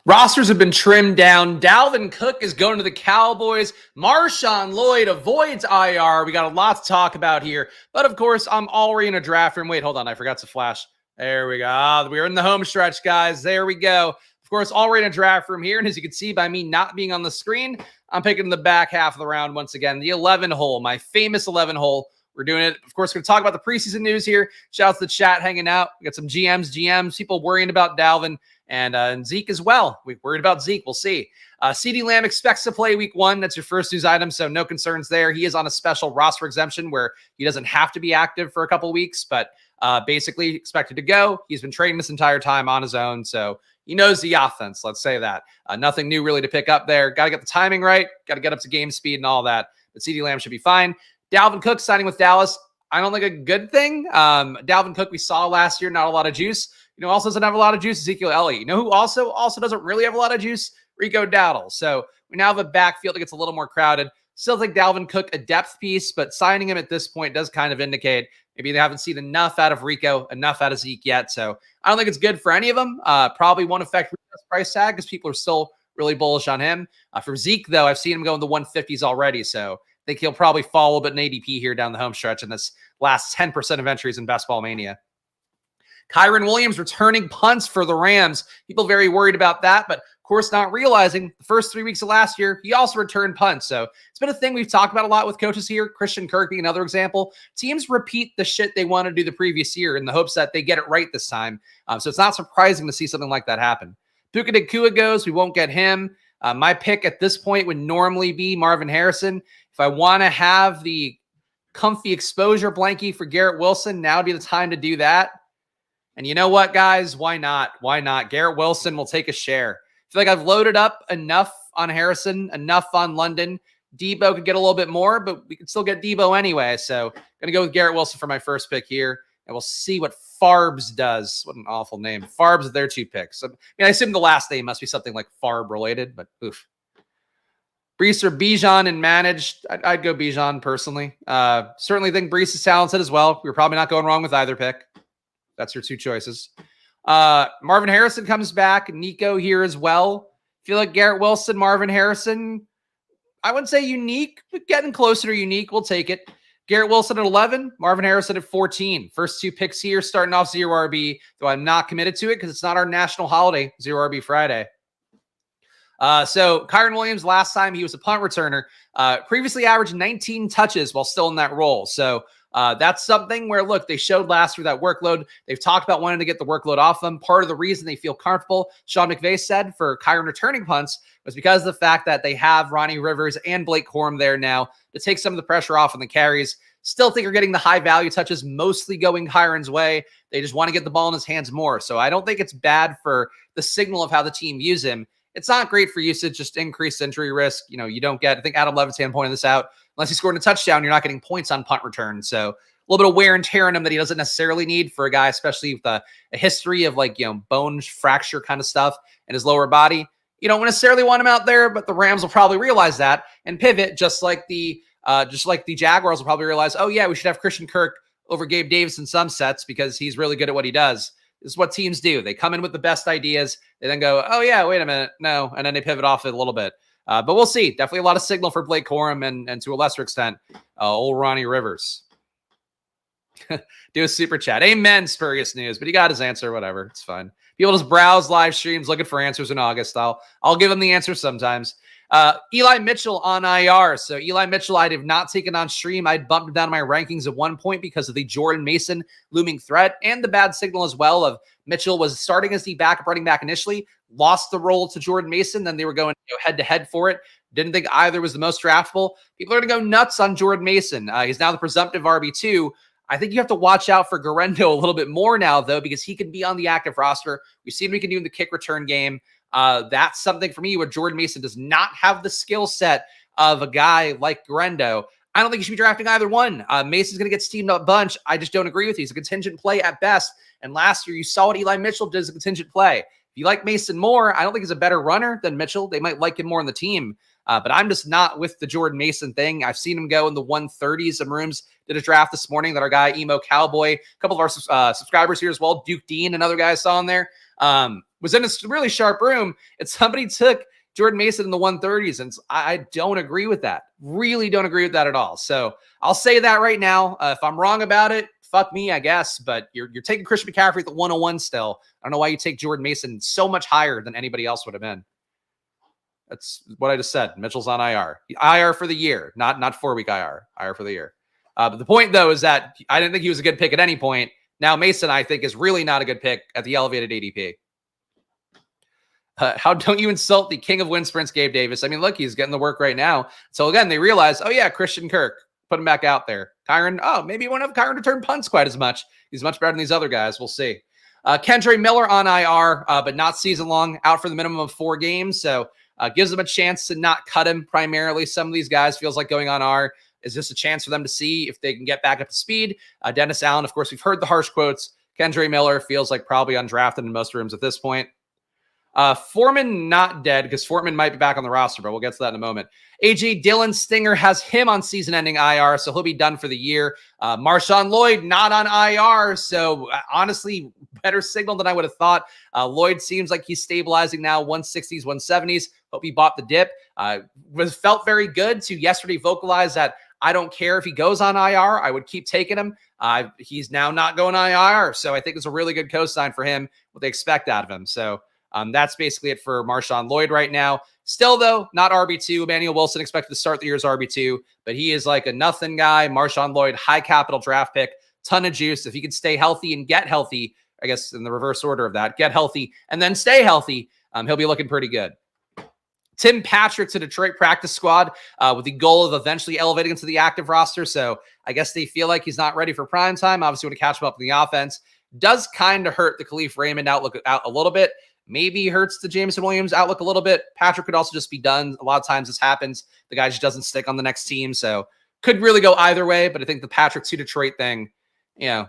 Rosters have been trimmed down. Dalvin Cook is going to the Cowboys. Marshawn Lloyd avoids IR. We got a lot to talk about here. But, of course, I'm already in a draft room. Wait, hold on. I forgot to flash. There we go. We're in the home stretch, guys. There we go. Of course, already in a draft room here. And as you can see by me not being on the screen, I'm picking the back half of the round once again. The 11 hole, my famous 11 hole. We're doing it. Of course, we're going to talk about the preseason news here. Shout out to the chat hanging out. We got some GMs, people worrying about Dalvin. And Zeke as well. We're worried about Zeke. We'll see. CeeDee Lamb expects to play week 1. That's your first news item, so no concerns there. He is on a special roster exemption where he doesn't have to be active for a couple weeks, but basically expected to go. He's been training this entire time on his own, so he knows the offense. Let's say that. Nothing new really to pick up there. Got to get the timing right. Got to get up to game speed and all that. But CeeDee Lamb should be fine. Dalvin Cook signing with Dallas. I don't think a good thing. Dalvin Cook we saw last year, not a lot of juice. Also doesn't have a lot of juice, Ezekiel Elliott. You know who also doesn't really have a lot of juice? Rico Dowdle. So we now have a backfield that gets a little more crowded. Still think Dalvin Cook a depth piece, but signing him at this point does kind of indicate maybe they haven't seen enough out of Rico, enough out of Zeke yet. So I don't think it's good for any of them. Probably won't affect Rico's price tag because people are still really bullish on him. For Zeke, though, I've seen him go in the 150s already. So I think he'll probably fall a bit in ADP here down the home stretch in this last 10% of entries in Best Ball Mania. Kyren Williams returning punts for the Rams. People very worried about that, but of course not realizing the first 3 weeks of last year, he also returned punts. So it's been a thing we've talked about a lot with coaches here. Christian Kirk being another example. Teams repeat the shit they want to do the previous year in the hopes that they get it right this time. So it's not surprising to see something like that happen. Puka-MHJ goes. We won't get him. My pick at this point would normally be Marvin Harrison. If I want to have the comfy exposure blankie for Garrett Wilson, now would be the time to do that. And you know what, guys? Why not? Why not? Garrett Wilson will take a share. I feel like I've loaded up enough on Harrison, enough on London. Debo could get a little bit more, but we could still get Debo anyway. So I'm going to go with Garrett Wilson for my first pick here. And we'll see what Farbs does. What an awful name. Farbs are their 2 picks. I assume the last name must be something like Farb related, but oof. Brees or Bijan and managed. I'd go Bijan personally. Certainly think Brees is talented as well. We're probably not going wrong with either pick. That's your 2 choices. Marvin Harrison comes back. Nico here as well. Feel like Garrett Wilson, Marvin Harrison, I wouldn't say unique, but getting closer to unique. We'll take it. Garrett Wilson at 11, Marvin Harrison at 14. First 2 picks here, starting off 0 RB, though I'm not committed to it because it's not our national holiday, 0 RB Friday. So Kyren Williams, last time he was a punt returner, previously averaged 19 touches while still in that role. So that's something where, look, they showed last year that workload. They've talked about wanting to get the workload off them. Part of the reason they feel comfortable, Sean McVay said, for Kyren returning punts was because of the fact that they have Ronnie Rivers and Blake Corum there now to take some of the pressure off on the carries. Still think they're getting the high value touches mostly going Kyren's way. They just want to get the ball in his hands more. So I don't think it's bad for the signal of how the team views him. It's not great for usage, just increased injury risk. You don't get, I think Adam Levitan pointed this out, unless he scored a touchdown, you're not getting points on punt return. So a little bit of wear and tear on him that he doesn't necessarily need for a guy, especially with a history of bone fracture kind of stuff in his lower body. You don't necessarily want him out there, but the Rams will probably realize that and pivot just like the Jaguars will probably realize, oh yeah, we should have Christian Kirk over Gabe Davis in some sets because he's really good at what he does. This is what teams do. They come in with the best ideas. They then go, oh yeah, wait a minute. No. And then they pivot off it a little bit. But we'll see. Definitely a lot of signal for Blake Corum and to a lesser extent, old Ronnie Rivers. Do a super chat. Amen, spurious news. But he got his answer, whatever. It's fine. People just browse live streams looking for answers in August. I'll give them the answer sometimes. Eli Mitchell on IR. So Eli Mitchell, I have not taken on stream. I'd bumped him down my rankings at one point because of the Jordan Mason looming threat and the bad signal as well of Mitchell was starting as the backup running back initially, lost the role to Jordan Mason. Then they were going head to head for it. Didn't think either was the most draftable. People are going to go nuts on Jordan Mason. He's now the presumptive RB2. I think you have to watch out for Garendo a little bit more now, though, because he can be on the active roster. We've seen what he can do in the kick return game. That's something for me where Jordan Mason does not have the skill set of a guy like Garendo. I don't think you should be drafting either one. Mason's going to get steamed up a bunch. I just don't agree with you. He's a contingent play at best. And last year, you saw what Eli Mitchell did as a contingent play. If you like Mason more, I don't think he's a better runner than Mitchell. They might like him more on the team. But I'm just not with the Jordan Mason thing. I've seen him go in the 130s in rooms. Did a draft this morning that our guy, Emo Cowboy, a couple of our subscribers here as well, Duke Dean, another guy I saw in there. was in a really sharp room, and somebody took Jordan Mason in the 130s. And I don't agree with that. Really don't agree with that at all. So I'll say that right now. If I'm wrong about it, fuck me, I guess. But you're taking Christian McCaffrey at the 101 still. I don't know why you take Jordan Mason so much higher than anybody else would have been. That's what I just said. Mitchell's on IR. IR for the year, not 4-week IR. IR for the year. But the point, though, is that I didn't think he was a good pick at any point. Now Mason, I think, is really not a good pick at the elevated ADP. How don't you insult the king of wind sprints, Gabe Davis? I mean, look, he's getting the work right now. So again, they realize, oh yeah, Christian Kirk, put him back out there. Kyron, oh, maybe you won't have Kyron return punts quite as much. He's much better than these other guys. We'll see. Kendre Miller on IR, but not season long, out for the minimum of 4 games. So gives them a chance to not cut him primarily. Some of these guys feels like going on IR is just a chance for them to see if they can get back up to speed. Dennis Allen, of course, we've heard the harsh quotes. Kendre Miller feels like probably undrafted in most rooms at this point. Foreman not dead because Foreman might be back on the roster, but we'll get to that in a moment. AG Dylan Stinger has him on season-ending IR, so he'll be done for the year. Marshawn Lloyd not on IR, so honestly, better signal than I would have thought. Lloyd seems like he's stabilizing now, 160s, 170s. Hope he bought the dip. Felt very good to yesterday vocalize that I don't care if he goes on IR. I would keep taking him. He's now not going on IR, so I think it's a really good cosign for him, what they expect out of him. So that's basically it for Marshawn Lloyd right now. Still, though, not RB2. Emmanuel Wilson expected to start the year as RB2, but he is like a nothing guy. Marshawn Lloyd, high capital draft pick, ton of juice. If he can stay healthy and get healthy, I guess in the reverse order of that, get healthy and then stay healthy, he'll be looking pretty good. Tim Patrick to Detroit practice squad with the goal of eventually elevating into the active roster. So I guess they feel like he's not ready for prime time. Obviously, want to catch him up in the offense. Does kind of hurt the Khalif Raymond outlook out a little bit. Maybe hurts the Jameson Williams outlook a little bit. Patrick could also just be done. A lot of times this happens. The guy just doesn't stick on the next team. So could really go either way. But I think the Patrick to Detroit thing, it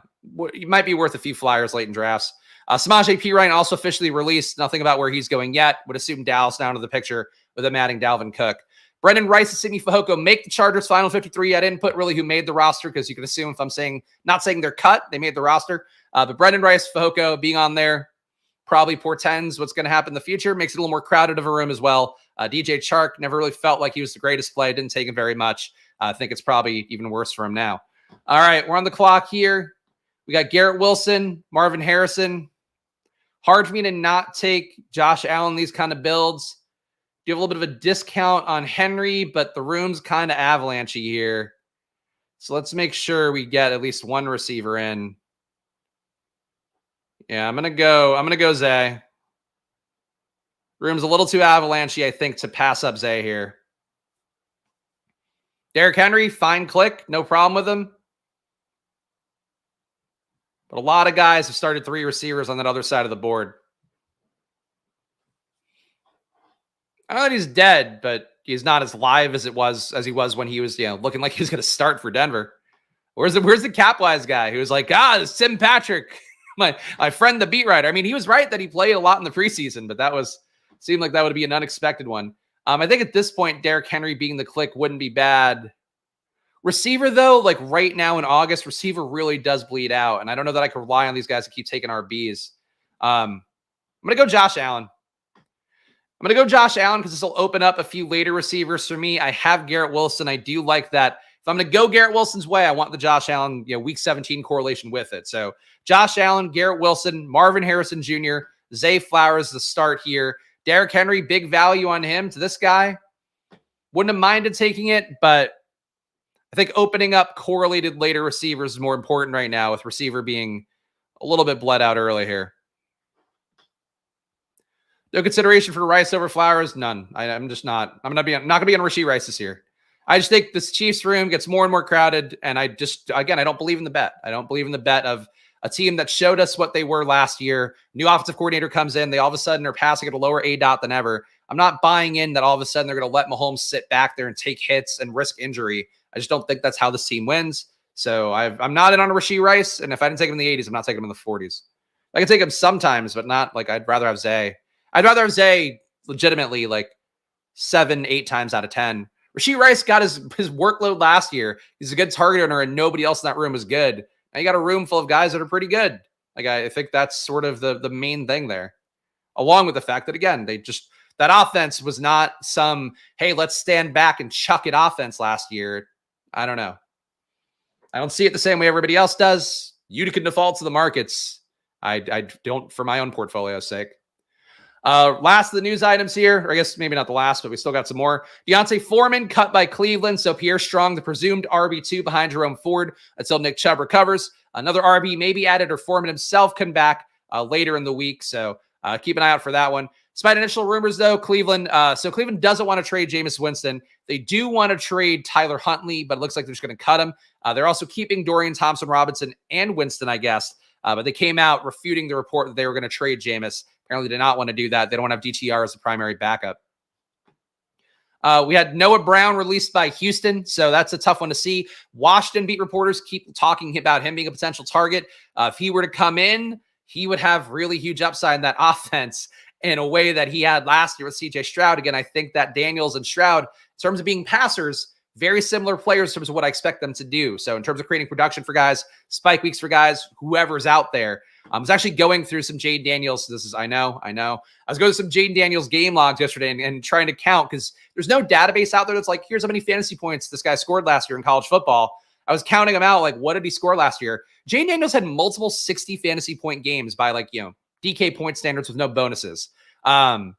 might be worth a few flyers late in drafts. Samaje Perine also officially released. Nothing about where he's going yet. Would assume Dallas now into the picture with him adding Dalvin Cook. Brendan Rice and Sidney Fehoko make the Chargers final 53. I didn't put really who made the roster because you can assume if I'm not saying they're cut, they made the roster. But Brendan Rice, Fehoko being on there probably portends what's going to happen in the future. Makes it a little more crowded of a room as well. DJ Chark never really felt like he was the greatest play. Didn't take him very much. I think it's probably even worse for him now. All right, we're on the clock here. We got Garrett Wilson, Marvin Harrison. Hard for me to not take Josh Allen, these kind of builds. Do have a little bit of a discount on Henry, but the room's kind of avalanchy here. So let's make sure we get at least one receiver in. Yeah, I'm gonna go Zay. Room's a little too avalanchy, I think, to pass up Zay here. Derrick Henry, fine click, no problem with him. But a lot of guys have started 3 receivers on that other side of the board. I know that he's dead, but he's not as live as he was when he was, looking like he was going to start for Denver. Where's the cap-wise guy who was like, it's Tim Patrick, my friend, the beat writer. I mean, he was right that he played a lot in the preseason, but seemed like that would be an unexpected one. I think at this point, Derrick Henry being the click wouldn't be bad. Receiver, though, like right now in August, receiver really does bleed out. And I don't know that I can rely on these guys to keep taking RBs. I'm going to go Josh Allen. Because this will open up a few later receivers for me. I have Garrett Wilson. I do like that. If I'm going to go Garrett Wilson's way, I want the Josh Allen, week 17 correlation with it. So Josh Allen, Garrett Wilson, Marvin Harrison Jr., Zay Flowers, the start here. Derrick Henry, big value on him to this guy. Wouldn't have minded taking it, but I think opening up correlated later receivers is more important right now, with receiver being a little bit bled out early here. No consideration for Rice over Flowers? None. I'm just not. I'm not going to be on Rashee Rice this year. I just think this Chiefs room gets more and more crowded, and I don't believe in the bet. I don't believe in the bet of a team that showed us what they were last year. New offensive coordinator comes in. They all of a sudden are passing at a lower ADOT than ever. I'm not buying in that all of a sudden they're going to let Mahomes sit back there and take hits and risk injury. I just don't think that's how this team wins. So I'm not in on Rashee Rice, and if I didn't take him in the 80s, I'm not taking him in the 40s. I can take him sometimes, but not like I'd rather have Zay. I'd rather have Zay legitimately like 7-8 times out of 10. Rashee Rice got his workload last year. He's a good target owner, and nobody else in that room is good. Now you got a room full of guys that are pretty good. Like I think that's sort of the main thing there. along with the fact that, again, that offense was not some, hey, let's stand back and chuck it offense last year. I don't know. I don't see it the same way everybody else does. You can default to the markets. I don't for my own portfolio's sake. Last of the news items here, or I guess maybe not the last, but we still got some more. Deontay Foreman cut by Cleveland. So Pierre Strong, the presumed RB2 behind Jerome Ford until Nick Chubb recovers. Another RB may be added or Foreman himself come back later in the week. So keep an eye out for that one. Despite initial rumors, though, Cleveland doesn't want to trade Jameis Winston. They do want to trade Tyler Huntley, but it looks like they're just going to cut him. They're also keeping Dorian Thompson-Robinson and Winston, I guess. But they came out refuting the report that they were going to trade Jameis. Apparently did not want to do that. They don't want to have DTR as the primary backup. We had Noah Brown released by Houston, so that's a tough one to see. Washington beat reporters keep talking about him being a potential target. If he were to come in, he would have really huge upside in that offense in a way that he had last year with CJ Stroud. Again, I think that Daniels and Stroud, in terms of being passers, very similar players in terms of what I expect them to do. So in terms of creating production for guys, spike weeks for guys, whoever's out there. I was actually going through some Jaden Daniels. I know. I was going through some Jaden Daniels game logs yesterday and trying to count because there's no database out there that's like, here's how many fantasy points this guy scored last year in college football. I was counting them out. Like, what did he score last year? Jaden Daniels had multiple 60 fantasy point games by DK point standards with no bonuses. I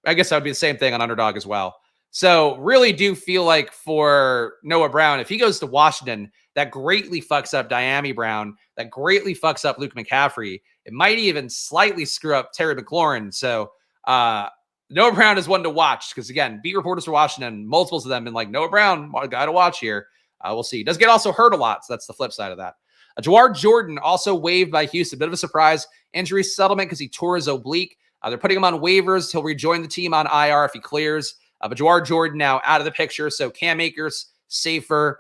guess that would be the same thing on Underdog as well. So really do feel like for Noah Brown, if he goes to Washington, that greatly fucks up Diami Brown. That greatly fucks up Luke McCaffrey. It might even slightly screw up Terry McLaurin. So Noah Brown is one to watch because, again, beat reporters for Washington, multiples of them been like, Noah Brown, a guy to watch here. We'll see. He does get also hurt a lot, so that's the flip side of that. Jawar Jordan also waived by Houston. Bit of a surprise. Injury settlement because he tore his oblique. They're putting him on waivers. He'll rejoin the team on IR if he clears. But Jawar Jordan now out of the picture. So Cam Akers, safer.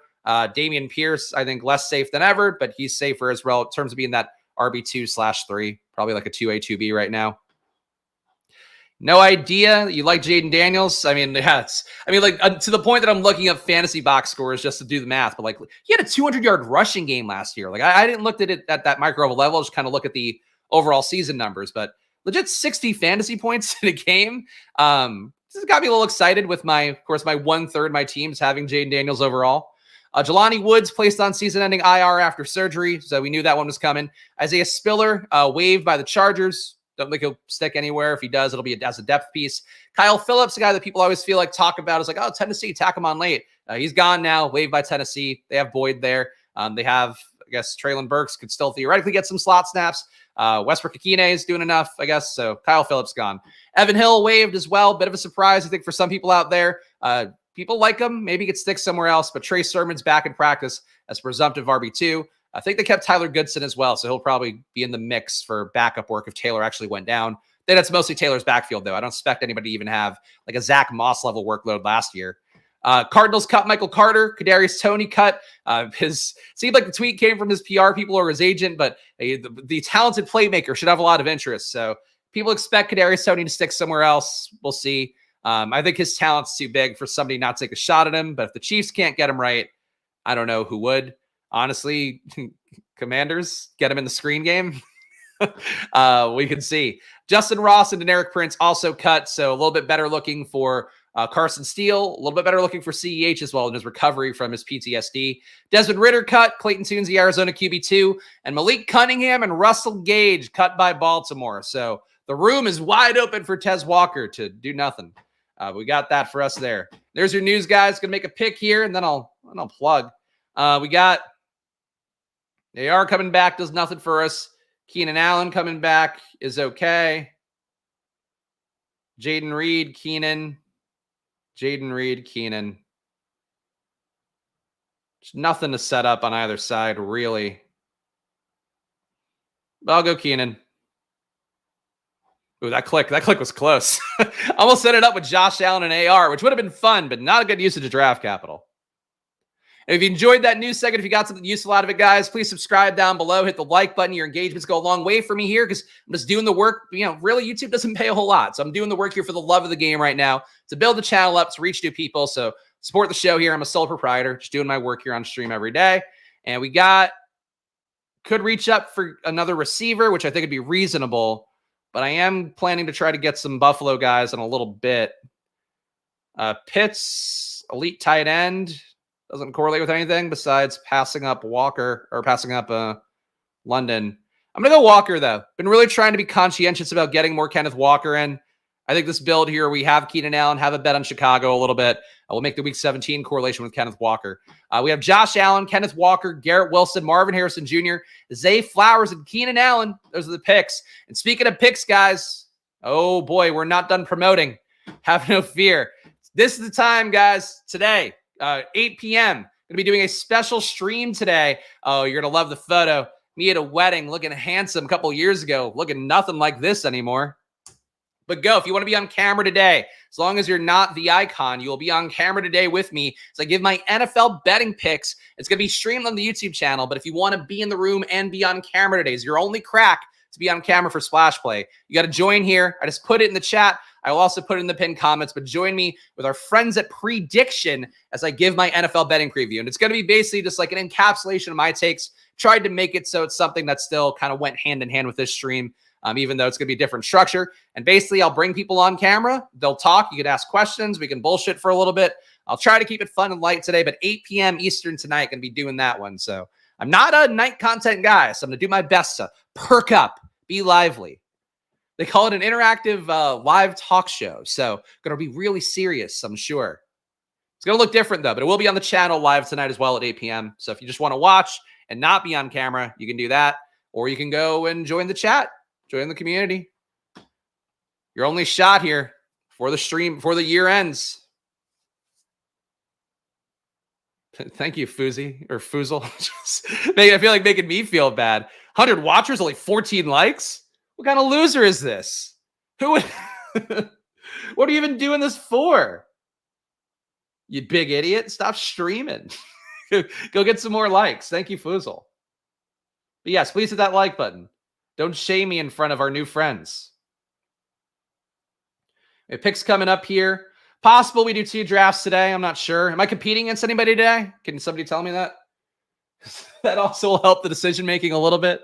Damian Pierce, I think less safe than ever, but he's safer as well in terms of being that RB2/3, probably like a 2A, 2B right now. No idea. You like Jaden Daniels? I mean, yeah, to the point that I'm looking up fantasy box scores just to do the math, but like he had a 200-yard rushing game last year. Like I didn't look at it at that micro level, just kind of look at the overall season numbers, but legit 60 fantasy points in a game. This has got me a little excited with my 1/3 of my teams having Jaden Daniels overall. Jelani Woods placed on season-ending IR after surgery, so we knew that one was coming. Isaiah Spiller waived by the Chargers. Don't think he'll stick anywhere. If he does, it'll be as a depth piece. Kyle Phillips, a guy that people always feel like talk about, is like, oh, Tennessee, tack him on late. He's gone now, waived by Tennessee. They have Boyd there. They have, I guess, Traylon Burks could still theoretically get some slot snaps. Westbrook Akine is doing enough, I guess. So Kyle Phillips gone. Evan Hill waived as well. Bit of a surprise, I think, for some people out there. People like him. Maybe he could stick somewhere else. But Trey Sermon's back in practice as presumptive RB2. I think they kept Tyler Goodson as well, so he'll probably be in the mix for backup work if Taylor actually went down. I think that's mostly Taylor's backfield, though. I don't expect anybody to even have like a Zach Moss level workload last year. Cardinals cut Michael Carter. Kadarius Toney cut. Seemed like the tweet came from his PR people or his agent, but the talented playmaker should have a lot of interest. So people expect Kadarius Toney to stick somewhere else. We'll see. I think his talent's too big for somebody not to take a shot at him. But if the Chiefs can't get him right, I don't know who would. Honestly, Commanders, get him in the screen game. We can see. Justin Ross and Deneric Prince also cut. So a little bit better looking for Carson Steele, a little bit better looking for CEH as well in his recovery from his PTSD. Desmond Ridder cut, Clayton Tunes, the Arizona QB2, and Malik Cunningham and Russell Gage cut by Baltimore. So the room is wide open for Tez Walker to do nothing. We got that for us there. There's your news, guys. Gonna make a pick here, and then I'll plug. We got AR coming back, does nothing for us. Keenan Allen coming back is okay. Jaden Reed, Keenan. There's nothing to set up on either side, really. But I'll go Keenan. Ooh, that click was close. Almost set it up with Josh Allen and AR, which would have been fun, but not a good usage of draft capital. And if you enjoyed that news segment, if you got something useful out of it, guys, please subscribe down below. Hit the like button. Your engagements go a long way for me here because I'm just doing the work. Really, YouTube doesn't pay a whole lot. So I'm doing the work here for the love of the game right now to build the channel up, to reach new people. So support the show here. I'm a sole proprietor, just doing my work here on stream every day. And we could reach up for another receiver, which I think would be reasonable. but I am planning to try to get some Buffalo guys in a little bit. Pitts, elite tight end, doesn't correlate with anything besides passing up Walker or passing up London. I'm going to go Walker, though. Been really trying to be conscientious about getting more Kenneth Walker in. I think this build here, we have Keenan Allen, have a bet on Chicago a little bit. We'll make the Week 17 correlation with Kenneth Walker. We have Josh Allen, Kenneth Walker, Garrett Wilson, Marvin Harrison Jr., Zay Flowers, and Keenan Allen. Those are the picks. And speaking of picks, guys, oh boy, we're not done promoting. Have no fear. This is the time, guys, today, 8 p.m. Going to be doing a special stream today. Oh, you're going to love the photo. Me at a wedding looking handsome a couple years ago, looking nothing like this anymore. But go, if you want to be on camera today, as long as you're not the icon, you will be on camera today with me as I give my NFL betting picks. It's going to be streamed on the YouTube channel, but if you want to be in the room and be on camera today, it's your only crack to be on camera for Splash Play. You got to join here. I just put it in the chat. I will also put it in the pinned comments, but join me with our friends at Prediction as I give my NFL betting preview. And it's going to be basically just like an encapsulation of my takes. Tried to make it so it's something that still kind of went hand in hand with this stream. Even though it's going to be a different structure. And basically, I'll bring people on camera. They'll talk. You can ask questions. We can bullshit for a little bit. I'll try to keep it fun and light today, but 8 p.m. Eastern tonight, going to be doing that one. So I'm not a night content guy, so I'm going to do my best to perk up, be lively. They call it an interactive live talk show. So going to be really serious, I'm sure. It's going to look different, though, but it will be on the channel live tonight as well at 8 p.m. So if you just want to watch and not be on camera, you can do that. Or you can go and join the chat. Join the community. Your only shot here for the stream, before the year ends. Thank you, Foozy, or Foozle. I feel like making me feel bad. 100 watchers, only 14 likes? What kind of loser is this? Who would... What are you even doing this for? You big idiot. Stop streaming. Go get some more likes. Thank you, Foozle. But yes, please hit that like button. Don't shame me in front of our new friends. A picks coming up here. Possible we do 2 drafts today. I'm not sure. Am I competing against anybody today? Can somebody tell me that? That also will help the decision-making a little bit.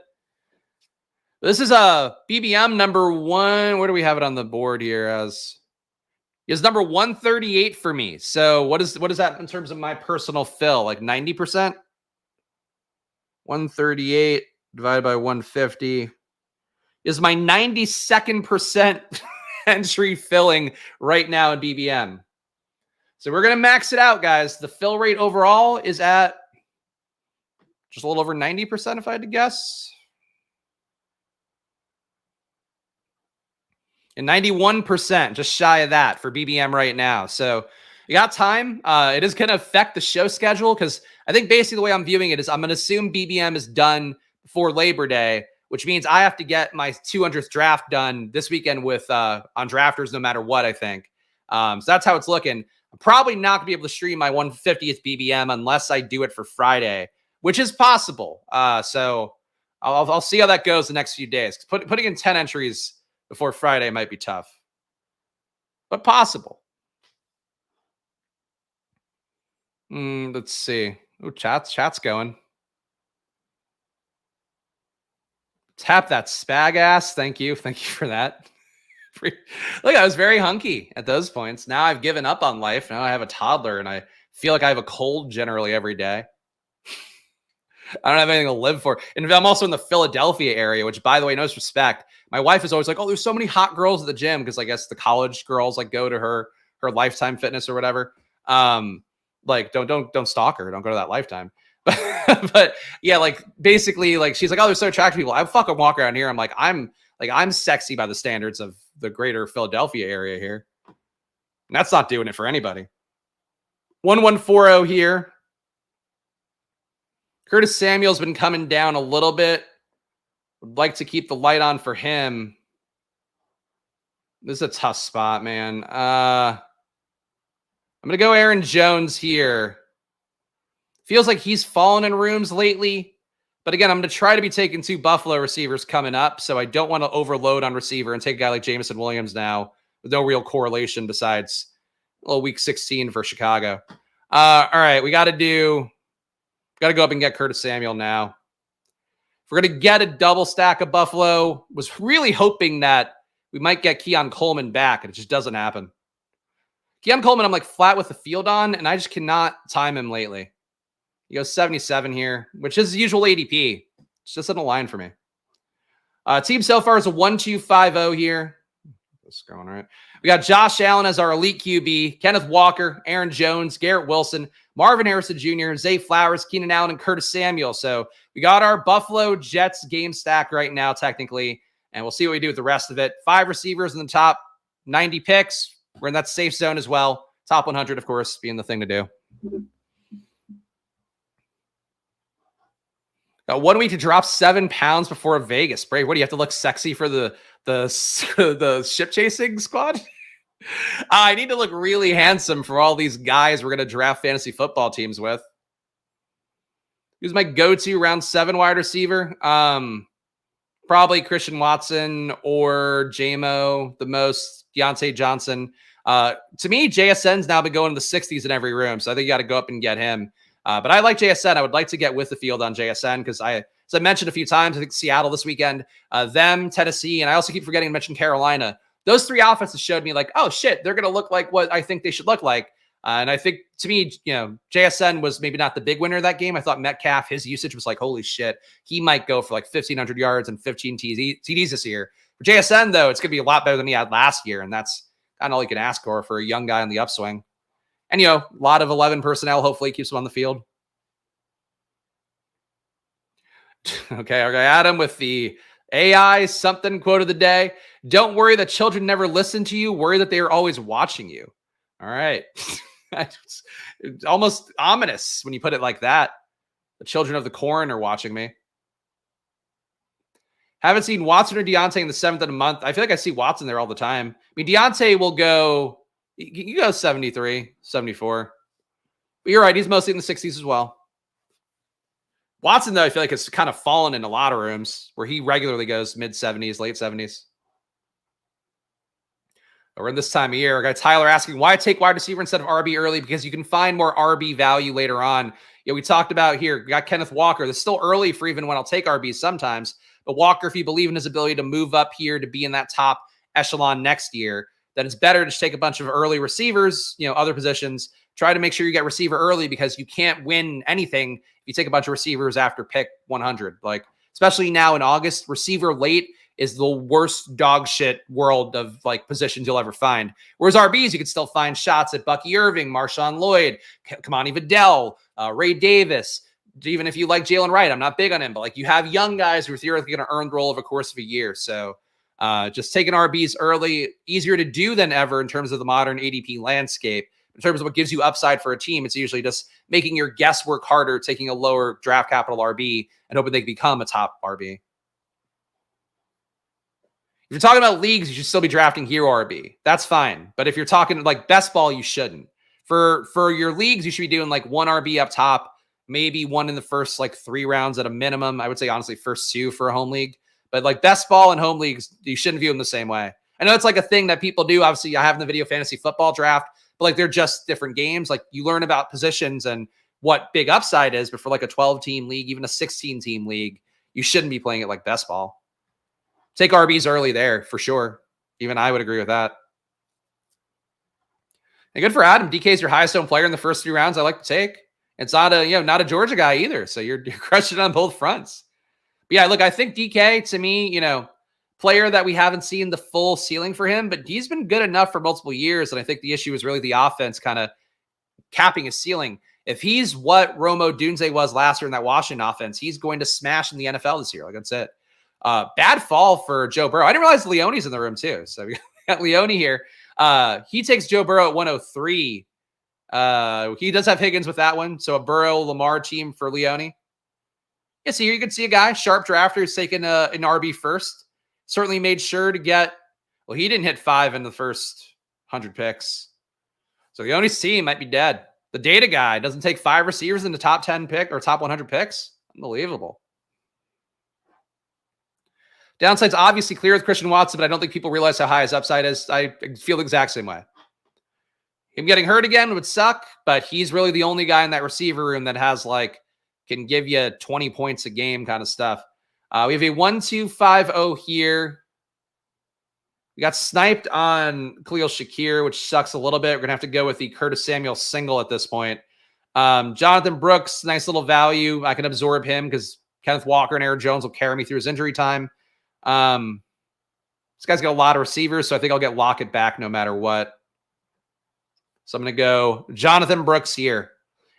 This is a BBM number 1. Where do we have it on the board here? As is number 138 for me. So what is that in terms of my personal fill? Like 90%? 138 divided by 150. Is my 92nd percent entry filling right now in BBM. So we're going to max it out, guys. The fill rate overall is at just a little over 90%, if I had to guess. And 91%, just shy of that for BBM right now. So you got time. It is going to affect the show schedule because I think basically the way I'm viewing it is I'm going to assume BBM is done before Labor Day, which means I have to get my 200th draft done this weekend with on drafters no matter what, I think. So that's how it's looking. I'm probably not going to be able to stream my 150th BBM unless I do it for Friday, which is possible. So I'll see how that goes the next few days. Putting in 10 entries before Friday might be tough, but possible. Let's see. Oh, chat's going. Tap that spag ass. Thank you for that. Look, I was very hunky at those points. Now I've given up on life. Now I have a toddler, and I feel like I have a cold generally every day. I don't have anything to live for. And I'm also in the Philadelphia area, which, by the way, no disrespect. My wife is always like, oh, there's so many hot girls at the gym because I guess the college girls like go to her Lifetime Fitness or whatever. Like don't stalk her. Don't go to that Lifetime. But yeah, like basically, like she's like, oh, there's so attractive people. I fucking walk around here. I'm sexy by the standards of the greater Philadelphia area here. And that's not doing it for anybody. 1140 here. Curtis Samuel's been coming down a little bit. Would like to keep the light on for him. This is a tough spot, man. I'm going to go Aaron Jones here. Feels like he's fallen in rooms lately. But again, I'm going to try to be taking 2 Buffalo receivers coming up. So I don't want to overload on receiver and take a guy like Jameson Williams now with no real correlation besides a little week 16 for Chicago. All right, we got to go up and get Curtis Samuel now. If we're going to get a double stack of Buffalo, was really hoping that we might get Keon Coleman back, and it just doesn't happen. Keon Coleman, I'm like flat with the field on, and I just cannot time him lately. He goes 77 here, which is the usual ADP. It's just on the line for me. Team so far is a 1-2-5-0 here. This is going all right. We got Josh Allen as our elite QB, Kenneth Walker, Aaron Jones, Garrett Wilson, Marvin Harrison Jr., Zay Flowers, Keenan Allen, and Curtis Samuel. So we got our Buffalo Jets game stack right now, technically, and we'll see what we do with the rest of it. 5 receivers in the top 90 picks. We're in that safe zone as well. Top 100, of course, being the thing to do. Got 1 week to drop 7 pounds before Vegas. Brave, what do you have to look sexy for the ship chasing squad? I need to look really handsome for all these guys we're going to draft fantasy football teams with. Who's my go-to round 7 wide receiver? Probably Christian Watson or JMO, the most, Deontay Johnson. To me, JSN's now been going to the 60s in every room, so I think you got to go up and get him. But I like JSN. I would like to get with the field on JSN because as I mentioned a few times, I think Seattle this weekend, them, Tennessee, and I also keep forgetting to mention Carolina. Those 3 offenses showed me like, oh shit, they're going to look like what I think they should look like. And I think to me, JSN was maybe not the big winner of that game. I thought Metcalf, his usage was like, holy shit, he might go for like 1,500 yards and 15 TDs this year. For JSN, though, it's going to be a lot better than he had last year. And that's kind of all you can ask for a young guy on the upswing. And, a lot of 11 personnel hopefully keeps him on the field. Okay, Adam with the AI something quote of the day. Don't worry that children never listen to you. Worry that they are always watching you. All right. It's almost ominous when you put it like that. The children of the corn are watching me. Haven't seen Watson or Deontay in the 7th of the month. I feel like I see Watson there all the time. I mean, Deontay will go, you go 73, 74. But you're right. He's mostly in the 60s as well. Watson, though, I feel like it's kind of fallen in a lot of rooms where he regularly goes mid-70s, late 70s. We're in this time of year. Our guy Tyler asking, why take wide receiver instead of RB early? Because you can find more RB value later on. We talked about here, we got Kenneth Walker. That's still early for even when I'll take RBs sometimes. But Walker, if you believe in his ability to move up here to be in that top echelon next year, then it's better to just take a bunch of early receivers, other positions. Try to make sure you get receiver early because you can't win anything if you take a bunch of receivers after pick 100. Like, especially now in August, receiver late is the worst dog shit world of like positions you'll ever find. Whereas RBs, you can still find shots at Bucky Irving, Marshawn Lloyd, Kamani Vidal, Ray Davis. Even if you like Jalen Wright, I'm not big on him, but like you have young guys who are theoretically going to earn the role over the course of a year. So just taking RBs early, easier to do than ever in terms of the modern ADP landscape. In terms of what gives you upside for a team, it's usually just making your guesswork harder, taking a lower draft capital RB and hoping they can become a top RB. If you're talking about leagues, you should still be drafting hero RB. That's fine. But if you're talking like best ball, you shouldn't. For your leagues, you should be doing like 1 RB up top, maybe 1 in the first like 3 rounds at a minimum. I would say honestly first 2 for a home league. But like best ball and home leagues, you shouldn't view them the same way. I know it's like a thing that people do. Obviously, I have in the video fantasy football draft, but like they're just different games. Like you learn about positions and what big upside is, but for like a 12-team league, even a 16-team league, you shouldn't be playing it like best ball. Take RBs early there for sure. Even I would agree with that. And good for Adam. DK is your highest owned player in the first 3 rounds. I like to take. It's not a Georgia guy either. So you're crushing on both fronts. But yeah, look, I think DK to me, player that we haven't seen the full ceiling for him, but he's been good enough for multiple years. And I think the issue is really the offense kind of capping his ceiling. If he's what Rome Odunze was last year in that Washington offense, he's going to smash in the NFL this year. Like that's it. Bad fall for Joe Burrow. I didn't realize Leone's in the room too. So we got Leone here. He takes Joe Burrow at 103. He does have Higgins with that one. So a Burrow-Lamar team for Leone. Yeah, so here you can see a guy, sharp drafter, who's taken an RB first. Certainly made sure to get, well, he didn't hit 5 in the first 100 picks. So Leone's team might be dead. The data guy doesn't take 5 receivers in the top 10 pick or top 100 picks. Unbelievable. Downside's obviously clear with Christian Watson, but I don't think people realize how high his upside is. I feel the exact same way. Him getting hurt again would suck, but he's really the only guy in that receiver room that has can give you 20 points a game kind of stuff. We have a 1-2-5-0 here. We got sniped on Khalil Shakir, which sucks a little bit. We're going to have to go with the Curtis Samuel single at this point. Jonathan Brooks, nice little value. I can absorb him because Kenneth Walker and Aaron Jones will carry me through his injury time. This guy's got a lot of receivers, so I think I'll get Lockett back no matter what. So I'm going to go Jonathan Brooks here.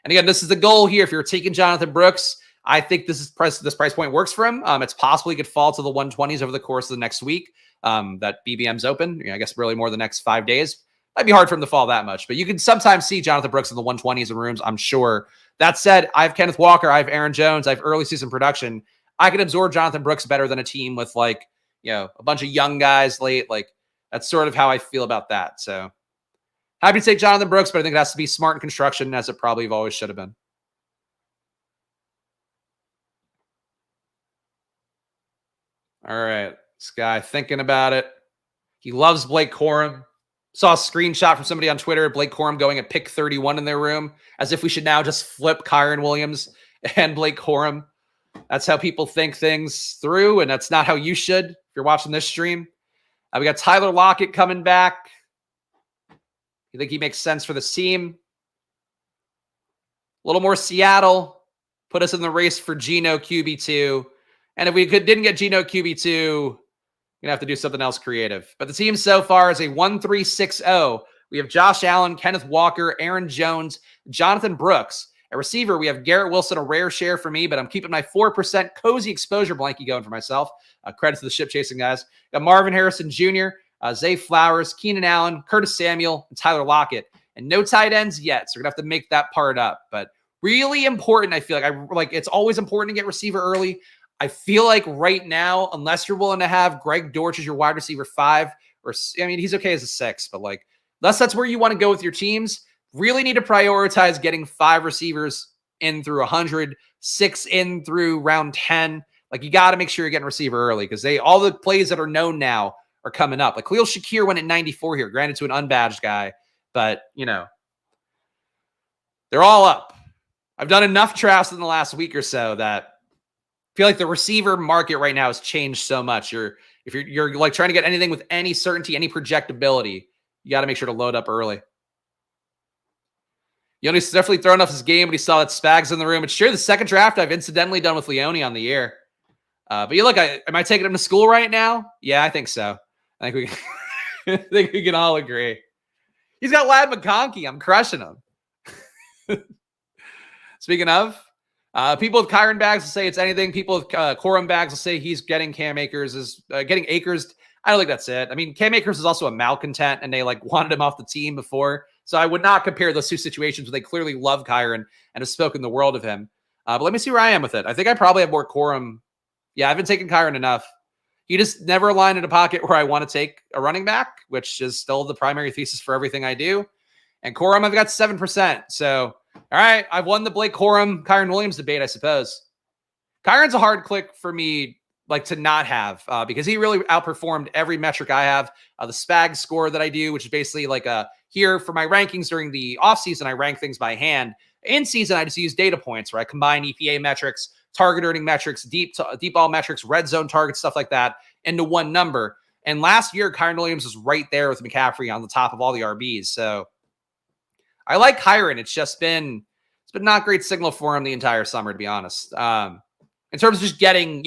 And again, this is the goal here. If you're taking Jonathan Brooks, I think this price point works for him. It's possible he could fall to the 120s over the course of the next week. That BBM's open. I guess really more the next 5 days. Might be hard for him to fall that much, but you can sometimes see Jonathan Brooks in the 120s in rooms, I'm sure. That said, I have Kenneth Walker, I have Aaron Jones, I have early season production. I can absorb Jonathan Brooks better than a team with a bunch of young guys late. That's sort of how I feel about that. So happy to take Jonathan Brooks, but I think it has to be smart in construction, as it probably always should have been. All right, this guy thinking about it. He loves Blake Corum. Saw a screenshot from somebody on Twitter, Blake Corum going at pick 31 in their room, as if we should now just flip Kyren Williams and Blake Corum. That's how people think things through, and that's not how you should if you're watching this stream. We got Tyler Lockett coming back. You think he makes sense for the team? A little more Seattle. Put us in the race for Geno QB2. And if we didn't get Geno QB2, going to have to do something else creative. But the team so far is a 1-3-6-0. We have Josh Allen, Kenneth Walker, Aaron Jones, Jonathan Brooks. At receiver, we have Garrett Wilson, a rare share for me, but I'm keeping my 4% cozy exposure blankie going for myself. Credit to the ship chasing guys. Got Marvin Harrison Jr., Zay Flowers, Keenan Allen, Curtis Samuel, and Tyler Lockett. And no tight ends yet, so we're going to have to make that part up. But really important, I feel like it's always important to get receiver early. I feel like right now, unless you're willing to have Greg Dortch as your wide receiver 5, he's okay as a 6, but unless that's where you want to go with your teams, really need to prioritize getting 5 receivers in through 100, 6 in through round 10. You got to make sure you're getting receiver early because all the plays that are known now are coming up. Khalil Shakir went at 94 here, granted to an unbadged guy, but they're all up. I've done enough drafts in the last week or so that I feel like the receiver market right now has changed so much. If you're trying to get anything with any certainty, any projectability, you got to make sure to load up early. Yoni's definitely thrown off his game, but he saw that Spags in the room. It's sure the second draft I've incidentally done with Leone on the air. But am I taking him to school right now? Yeah, I think so. I think we can all agree. He's got Lad McConkey. I'm crushing him. Speaking of, people with Kyren bags will say it's anything. People with Corum bags will say he's getting Cam Akers getting Akers. I don't think that's it. Cam Akers is also a malcontent, and they wanted him off the team before. So I would not compare those two situations where they clearly love Kyren and have spoken the world of him. But let me see where I am with it. I think I probably have more Corum. Yeah, I've been taking Kyren enough. He just never aligned in a pocket where I want to take a running back, which is still the primary thesis for everything I do. And Corum, I've got 7%. So, all right, I've won the Blake Corum, Kyren Williams debate, I suppose. Kyren's a hard click for me to not have because he really outperformed every metric I have. The Spags score that I do, which is basically here for my rankings during the offseason, I rank things by hand. In season, I just use data points where I combine EPA metrics, target earning metrics, deep ball metrics, red zone targets, stuff like that into one number. And last year, Kyren Williams was right there with McCaffrey on the top of all the RBs. So I like Kyren. It's been not great signal for him the entire summer, to be honest. In terms of just getting,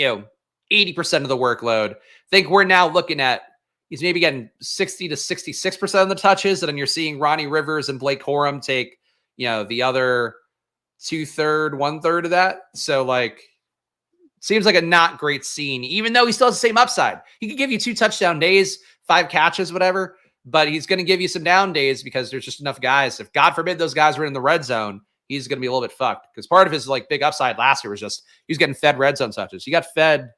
80% of the workload, I think we're now looking at he's maybe getting 60 to 66% of the touches. And then you're seeing Ronnie Rivers and Blake Corum take, the other 2/3, 1/3 of that. So seems like a not great scene, even though he still has the same upside. He could give you 2 touchdown days, 5 catches, whatever, but he's going to give you some down days because there's just enough guys. If God forbid those guys were in the red zone, he's going to be a little bit fucked because part of his big upside last year was just he was getting fed red zone touches. He got fed.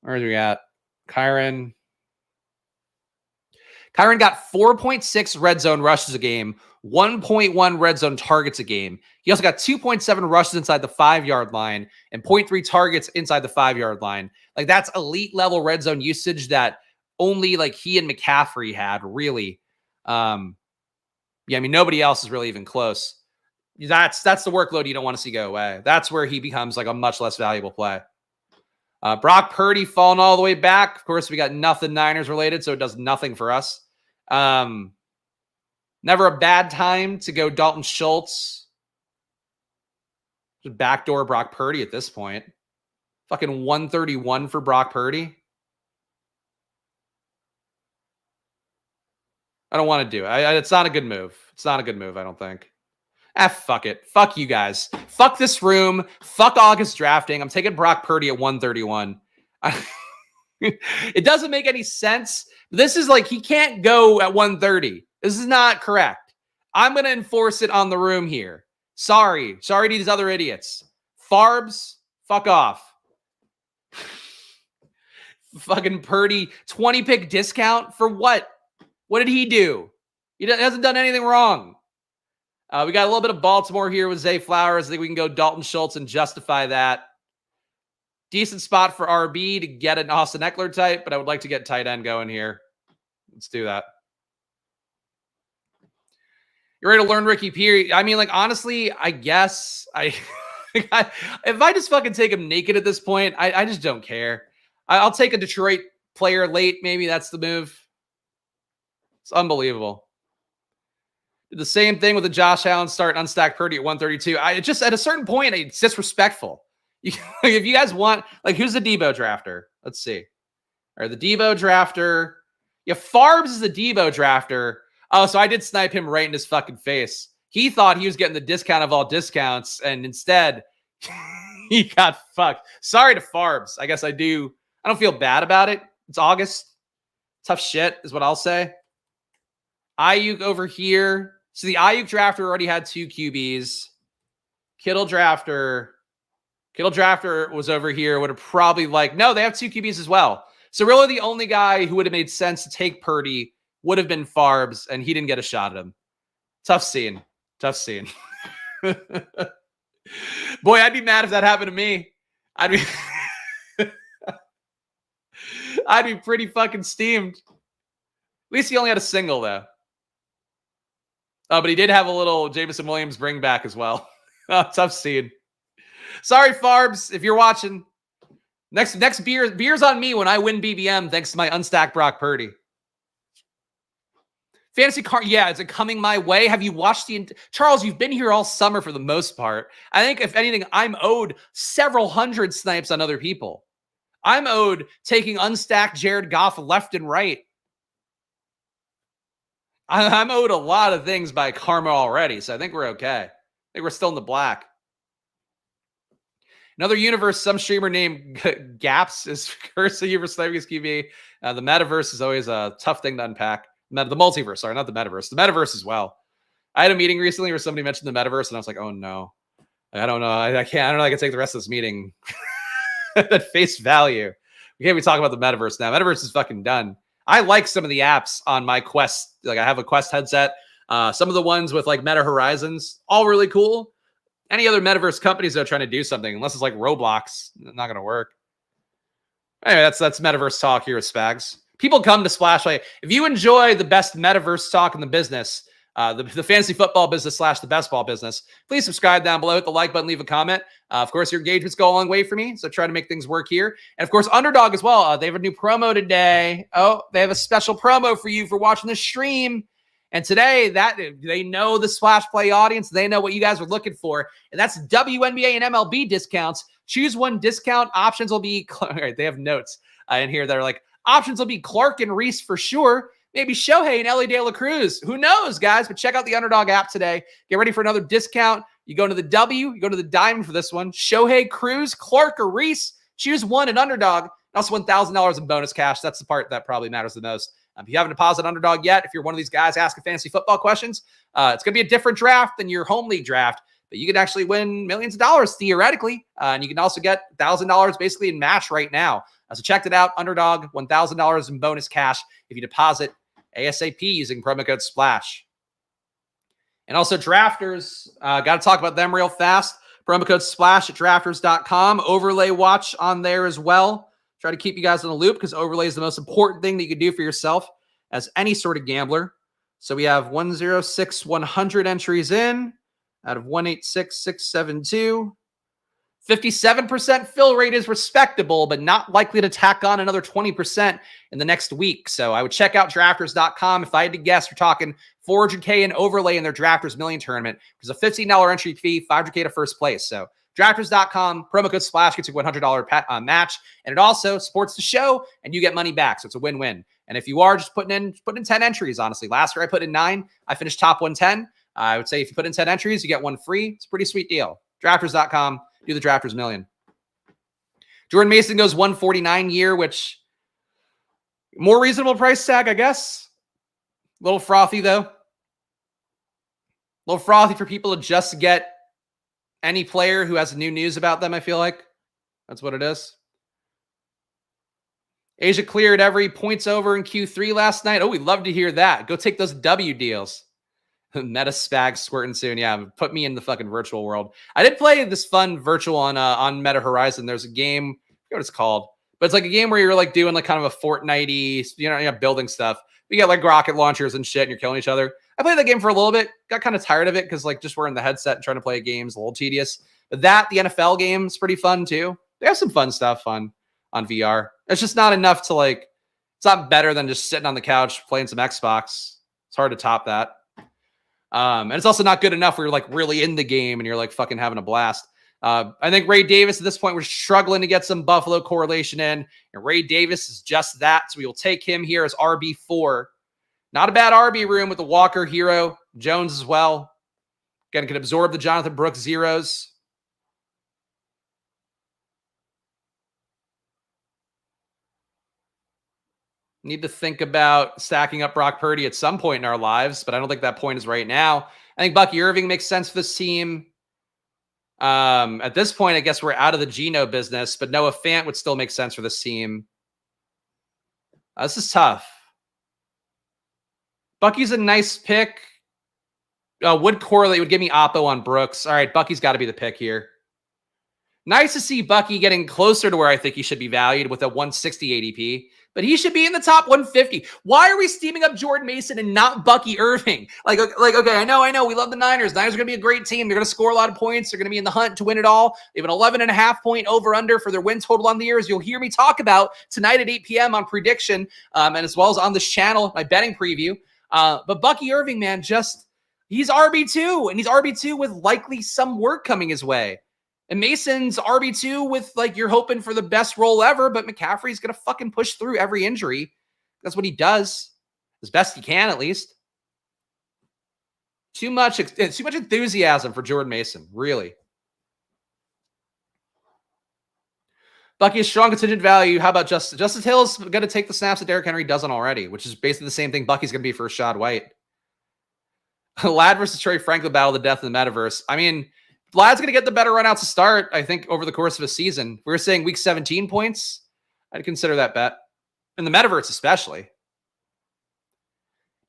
Where's we at? Kyren got 4.6 red zone rushes a game, 1.1 red zone targets a game. He also got 2.7 rushes inside the 5-yard line and 0.3 targets inside the 5-yard line. That's elite level red zone usage that only he and McCaffrey had, really. Nobody else is really even close. That's the workload you don't want to see go away. That's where he becomes a much less valuable play. Brock Purdy falling all the way back. Of course, we got nothing Niners related, so it does nothing for us. Never a bad time to go Dalton Schultz. Just backdoor Brock Purdy at this point. Fucking 131 for Brock Purdy. I don't want to do it. It's not a good move. It's not a good move, I don't think. Fuck it. Fuck you guys. Fuck this room. Fuck August drafting. I'm taking Brock Purdy at 131. It doesn't make any sense. This is like, he can't go at 130. This is not correct. I'm going to enforce it on the room here. Sorry to these other idiots. Farbs, fuck off. Fucking Purdy, 20 pick discount for what? What did he do? He hasn't done anything wrong. We got a little bit of Baltimore here with Zay Flowers. I think we can go Dalton Schultz and justify that. Decent spot for RB to get an Austin Eckler type, but I would like to get tight end going here. Let's do that. You're ready to learn Ricky Peary? I mean, like, honestly, I guess if I just fucking take him naked at this point, I just don't care. I'll take a Detroit player late. Maybe that's the move. It's unbelievable. Did the same thing with the Josh Allen start and unstack Purdy at 132. I just, at a certain point, it's disrespectful. If you guys want, like, who's the Debo drafter? Let's see. All right, the Debo drafter. Yeah, Farbs is the Debo drafter. Oh, so I did snipe him right in his fucking face. He thought he was getting the discount of all discounts, and instead, he got fucked. Sorry to Farbs. I guess I don't feel bad about it. It's August. Tough shit is what I'll say. Ayuk over here. So the Ayuk drafter already had 2 QBs. Kittle drafter was over here. Would have probably no, they have 2 QBs as well. So really the only guy who would have made sense to take Purdy would have been Farbs, and he didn't get a shot at him. Tough scene. Boy, I'd be mad if that happened to me. I'd be pretty fucking steamed. At least he only had a single, though. Oh, but he did have a little Jameson Williams bring back as well. Tough scene. Sorry, Farbs, if you're watching. Next beer's on me when I win BBM, thanks to my unstacked Brock Purdy. Fantasy card, yeah, is it coming my way? Have you watched Charles, you've been here all summer for the most part. I think, if anything, I'm owed several hundred snipes on other people. I'm owed taking unstacked Jared Goff left and right. I'm owed a lot of things by karma already, so I think we're okay. I think we're still in the black. Another universe, some streamer named Gaps is cursing you for sniping his QB. The metaverse is always a tough thing to unpack. The multiverse, sorry, not the metaverse. The metaverse as well. I had a meeting recently where somebody mentioned the metaverse, and I was like, oh no. I don't know. I can't. I don't know. I can take the rest of this meeting at face value. We can't be talking about the metaverse now. Metaverse is fucking done. I like some of the apps on my Quest. Like, I have a Quest headset. Some of the ones with like Meta Horizons, all really cool. Any other metaverse companies that are trying to do something, unless it's like Roblox, not going to work. Anyway, that's metaverse talk here with Spags. People come to Splashlight. If you enjoy the best metaverse talk in the business, the fantasy football business / the best ball business, please subscribe down below, hit the like button, leave a comment. Of course, your engagements go a long way for me, so try to make things work here. And of course, Underdog as well. They have a new promo today. Oh, they have a special promo for you for watching the stream. And today, that they know the Splash Play audience. They know what you guys are looking for. And that's WNBA and MLB discounts. Choose one discount. Options will be, all right, they have notes in here that are like, options will be Clark and Reese for sure. Maybe Shohei and Ellie De La Cruz. Who knows, guys? But check out the Underdog app today. Get ready for another discount. You go to the W, you go to the Diamond for this one. Shohei, Cruz, Clark, or Reese. Choose one at Underdog. And also $1,000 in bonus cash. That's the part that probably matters the most. If you haven't deposited Underdog yet, if you're one of these guys asking fantasy football questions, it's going to be a different draft than your home league draft. But you can actually win millions of dollars theoretically. And you can also get $1,000 basically in match right now. So check it out. Underdog, $1,000 in bonus cash if you deposit ASAP using promo code SPLASH. And also drafters, got to talk about them real fast. Promo code SPLASH at drafters.com. Overlay watch on there as well. Try to keep you guys in the loop because overlay is the most important thing that you can do for yourself as any sort of gambler. So we have 106,100 entries in out of 186,672. 57% fill rate is respectable, but not likely to tack on another 20% in the next week. So I would check out drafters.com. If I had to guess, we're talking 400K in overlay in their Drafters Million tournament. There's a $15 entry fee, 500K to first place. So drafters.com, promo code SPLASH gets you a $100 match. And it also supports the show and you get money back. So it's a win-win. And if you are just putting in 10 entries, honestly, last year I put in 9. I finished top 110. I would say if you put in 10 entries, you get 1 free. It's a pretty sweet deal. Drafters.com. Do the Drafters Million. Jordan Mason goes 149 year, which more reasonable price tag, I guess. A little frothy, though. A little frothy for people to just get any player who has new news about them, I feel like. That's what it is. Asia cleared every points over in Q3 last night. Oh, we'd love to hear that. Go take those W deals. Meta Spags squirting soon. Yeah, put me in the fucking virtual world. I did play this fun virtual on Meta Horizon. There's a game, I forget what it's called, but it's like a game where you're like doing like kind of a Fortnite-y, building stuff. You get like rocket launchers and shit, and you're killing each other. I played that game for a little bit, got kind of tired of it because like just wearing the headset and trying to play games a little tedious. But the NFL game is pretty fun too. They have some fun stuff on VR. It's just not enough to like. It's not better than just sitting on the couch playing some Xbox. It's hard to top that. And it's also not good enough where you're like really in the game and you're like fucking having a blast. I think Ray Davis at this point, we're struggling to get some Buffalo correlation in, and Ray Davis is just that. So we will take him here as RB4. Not a bad RB room with the Walker, Hero, Jones as well. Again, can absorb the Jonathan Brooks zeros. Need to think about stacking up Brock Purdy at some point in our lives, but I don't think that point is right now. I think Bucky Irving makes sense for this team. At this point, I guess we're out of the Geno business, but Noah Fant would still make sense for this team. This is tough. Bucky's a nice pick. Would correlate, would give me Oppo on Brooks. All right, Bucky's got to be the pick here. Nice to see Bucky getting closer to where I think he should be valued with a 160 ADP, but he should be in the top 150. Why are we steaming up Jordan Mason and not Bucky Irving? Like, okay, I know. We love the Niners. Niners are going to be a great team. They're going to score a lot of points. They're going to be in the hunt to win it all. They have an 11.5 point over-under for their win total on the year, as you'll hear me talk about tonight at 8 p.m. on prediction, and as well as on this channel, my betting preview. But Bucky Irving, man, he's RB2, and he's RB2 with likely some work coming his way. And Mason's RB2 with, like, you're hoping for the best role ever, but McCaffrey's going to fucking push through every injury. That's what he does. As best he can, at least. Too much enthusiasm for Jordan Mason, really. Bucky is strong contingent value. How about Justice? Justice Hill's going to take the snaps that Derrick Henry doesn't already, which is basically the same thing Bucky's going to be for Rashad White. Lad versus Trey Franklin battle of the death in the metaverse. I mean, Vlad's going to get the better run out to start, I think, over the course of a season. We were saying week 17 points. I'd consider that bet. In the metaverse, especially.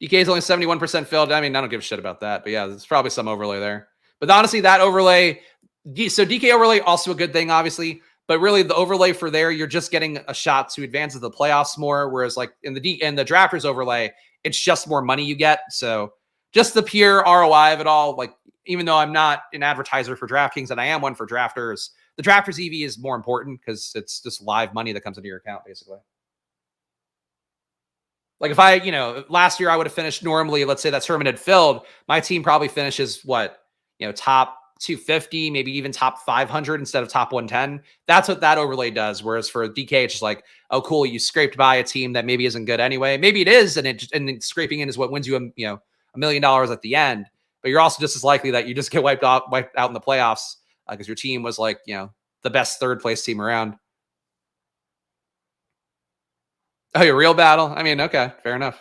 DK is only 71% filled. I mean, I don't give a shit about that. But yeah, there's probably some overlay there. But honestly, that overlay, so DK overlay, also a good thing, obviously. But really, the overlay for there, you're just getting a shot to advance to the playoffs more. Whereas like in the drafters overlay, it's just more money you get. So just the pure ROI of it all, like, even though I'm not an advertiser for DraftKings and I am one for drafters, the drafters EV is more important because it's just live money that comes into your account, basically. Like if last year I would have finished normally, let's say that tournament had filled, my team probably finishes top 250, maybe even top 500 instead of top 110. That's what that overlay does. Whereas for DK, it's just like, oh, cool, you scraped by a team that maybe isn't good anyway. Maybe it is, and scraping in is what wins you $1 million at the end. But you're also just as likely that you just get wiped out in the playoffs because your team was like, the best third place team around. Oh, your real battle? I mean, okay, fair enough.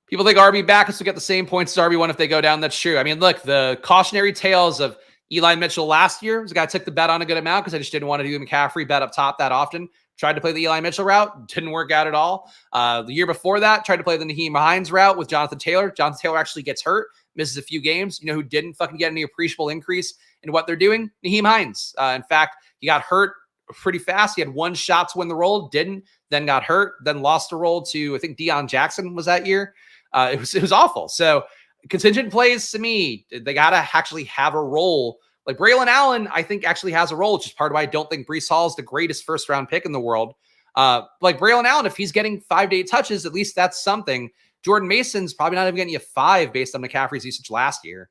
People think RB backups will get the same points as RB1 if they go down. That's true. I mean, look, the cautionary tales of Eli Mitchell last year was a guy took the bet on a good amount because I just didn't want to do the McCaffrey bet up top that often. Tried to play the Eli Mitchell route. Didn't work out at all. The year before that, tried to play the Nyheim Hines route with Jonathan Taylor. Jonathan Taylor actually gets hurt, misses a few games. You know who didn't fucking get any appreciable increase in what they're doing? Nyheim Hines. In fact, he got hurt pretty fast. He had one shot to win the role, didn't, then got hurt, then lost the role to, I think, Deion Jackson was that year. It was awful. So contingent plays, to me, they got to actually have a role Like Braylon Allen, I think actually has a role, which is part of why I don't think Breece Hall is the greatest first round pick in the world. Like Braylon Allen, if he's getting 5 to 8 touches, at least that's something. Jordan Mason's probably not even getting you 5 based on McCaffrey's usage last year.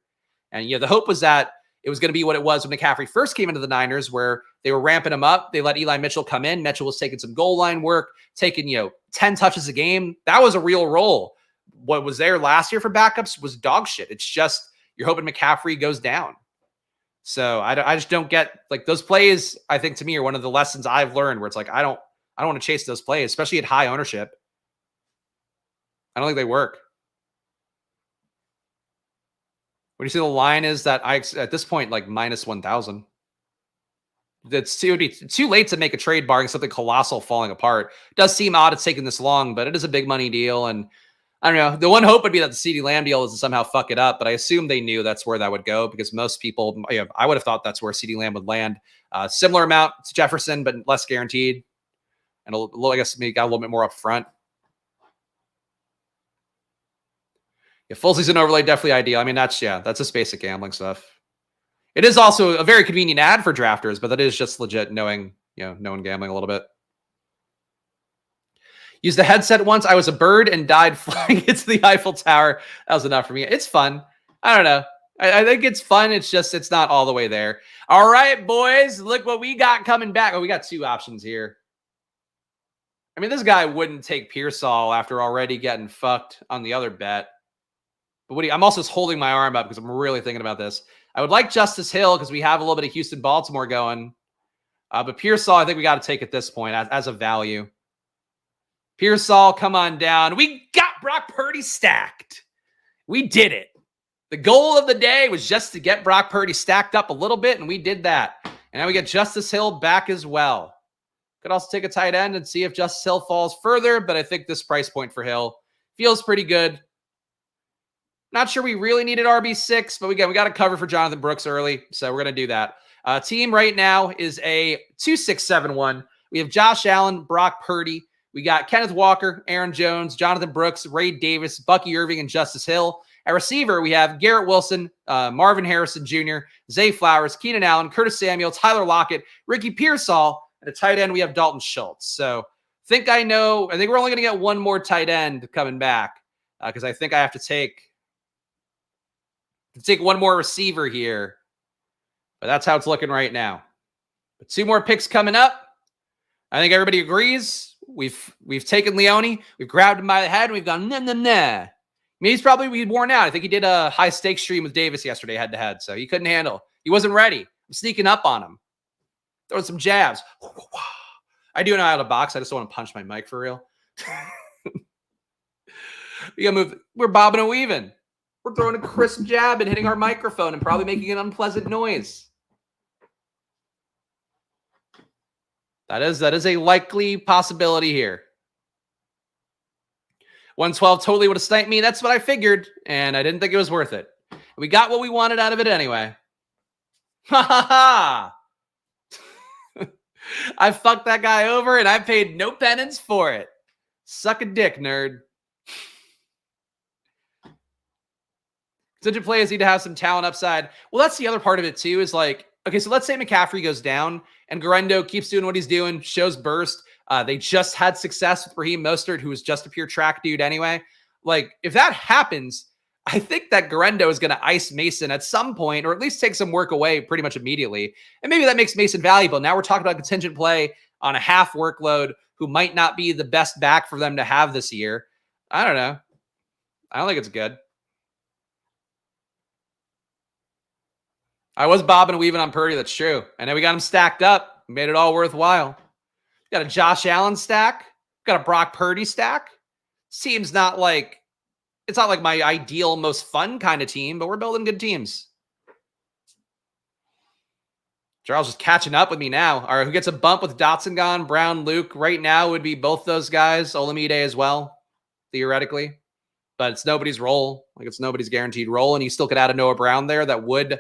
And, the hope was that it was going to be what it was when McCaffrey first came into the Niners, where they were ramping him up. They let Eli Mitchell come in. Mitchell was taking some goal line work, taking, 10 touches a game. That was a real role. What was there last year for backups was dog shit. It's just you're hoping McCaffrey goes down. So I just don't get, like, those plays, I think, to me, are one of the lessons I've learned where it's like, I don't want to chase those plays, especially at high ownership. I don't think they work. When you see the line is that at this point, like minus 1,000. It's too late to make a trade barring something colossal falling apart. It does seem odd it's taking this long, but it is a big money deal. And I don't know. The one hope would be that the CeeDee Lamb deal is to somehow fuck it up, but I assume they knew that's where that would go because most people, I would have thought that's where CeeDee Lamb would land. Similar amount to Jefferson, but less guaranteed. And I guess maybe got a little bit more up front. Yeah, full season overlay, definitely ideal. I mean, that's just basic gambling stuff. It is also a very convenient ad for drafters, but that is just legit knowing gambling a little bit. Used the headset once. I was a bird and died flying into the Eiffel Tower. That was enough for me. It's fun. I don't know. I think it's fun. It's just, it's not all the way there. All right, boys, look what we got coming back. Oh, we got 2 options here. I mean, this guy wouldn't take Pearsall after already getting fucked on the other bet. But I'm also just holding my arm up because I'm really thinking about this. I would like Justice Hill because we have a little bit of Houston-Baltimore going. But Pearsall, I think we got to take at this point as a value. Pearsall, come on down. We got Brock Purdy stacked. We did it. The goal of the day was just to get Brock Purdy stacked up a little bit, and we did that. And now we get Justice Hill back as well. Could also take a tight end and see if Justice Hill falls further, but I think this price point for Hill feels pretty good. Not sure we really needed RB6, but we got to cover for Jonathan Brooks early, so we're going to do that. Team right now is a 2-6-7-1. We have Josh Allen, Brock Purdy. We got Kenneth Walker, Aaron Jones, Jonathan Brooks, Ray Davis, Bucky Irving, and Justice Hill. At receiver, we have Garrett Wilson, Marvin Harrison Jr., Zay Flowers, Keenan Allen, Curtis Samuel, Tyler Lockett, Ricky Pearsall. At a tight end, we have Dalton Schultz. So I think we're only going to get one more tight end coming back because I think I have to take one more receiver here. But that's how it's looking right now. But 2 more picks coming up. I think everybody agrees. We've taken Leone. We've grabbed him by the head, and we've gone, nah. I mean, he's probably worn out. I think he did a high-stakes stream with Davis yesterday head-to-head, so he couldn't handle. He wasn't ready. I'm sneaking up on him. Throwing some jabs. I do know how to box. I just don't want to punch my mic for real. We gotta move. We're bobbing and weaving. We're throwing a crisp jab and hitting our microphone and probably making an unpleasant noise. That is a likely possibility here. 112 totally would have sniped me. That's what I figured, and I didn't think it was worth it. We got what we wanted out of it anyway. Ha ha ha! I fucked that guy over, and I paid no penance for it. Suck a dick, nerd. Contingent players need to have some talent upside. Well, that's the other part of it, too, is like, okay, so let's say McCaffrey goes down, and Garendo keeps doing what he's doing, shows burst. They just had success with Raheem Mostert, who was just a pure track dude anyway. Like, if that happens, I think that Garendo is going to ice Mason at some point, or at least take some work away pretty much immediately. And maybe that makes Mason valuable. Now we're talking about contingent play on a half workload who might not be the best back for them to have this year. I don't know. I don't think it's good. I was bobbing and weaving on Purdy. That's true. And then we got him stacked up. Made it all worthwhile. Got a Josh Allen stack. Got a Brock Purdy stack. Seems not like, it's not like my ideal, most fun kind of team, but we're building good teams. Charles is catching up with me now. All right, who gets a bump with Dotson gone? Brown, Luke. Right now would be both those guys. Olamide as well, theoretically. But it's nobody's role. Like, it's nobody's guaranteed role. And you still could add a Noah Brown there that would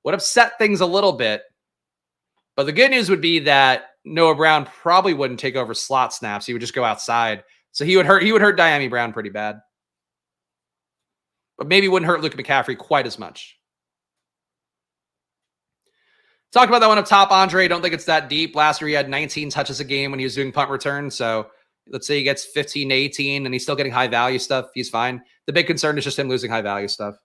upset things a little bit. But the good news would be that Noah Brown probably wouldn't take over slot snaps. He would just go outside. So he would hurt Diami Brown pretty bad. But maybe wouldn't hurt Luke McCaffrey quite as much. Talked about that one up top, Andre. Don't think it's that deep. Last year he had 19 touches a game when he was doing punt return. So let's say he gets 15 to 18 and he's still getting high value stuff. He's fine. The big concern is just him losing high value stuff.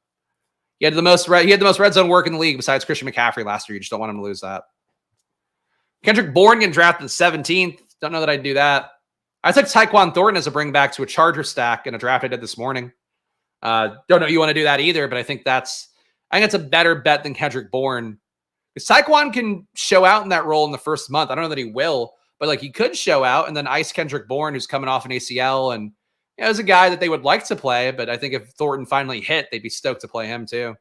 He had the most red zone work in the league besides Christian McCaffrey last year. You just don't want him to lose that. Kendrick Bourne getting drafted 17th. Don't know that I'd do that. I took Tyquan Thornton as a bring back to a Charger stack in a draft I did this morning. Don't know if you want to do that either, but I think that's a better bet than Kendrick Bourne. Because Tyquan can show out in that role in the first month. I don't know that he will, but like he could show out and then ice Kendrick Bourne, who's coming off an ACL, and as a guy that they would like to play. But I think if Thornton finally hit, they'd be stoked to play him too.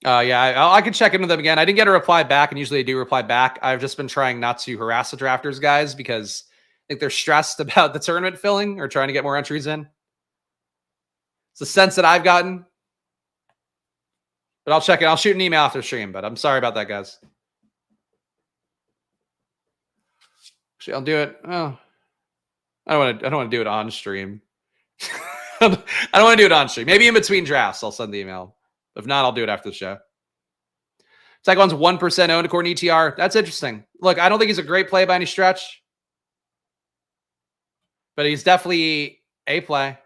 Yeah, I could check in with them again. I didn't get a reply back, and usually I do reply back. I've just been trying not to harass the drafters guys because I think they're stressed about the tournament filling or trying to get more entries in. It's the sense that I've gotten. But I'll check it. I'll shoot an email after the stream, but I'm sorry about that, guys. Actually, I'll do it. Oh, I don't want to do it on stream. I don't want to do it on stream. Maybe in between drafts, I'll send the email. If not, I'll do it after the show. Tyquan's 1% owned according to ETR. That's interesting. Look, I don't think he's a great play by any stretch, but he's definitely a play.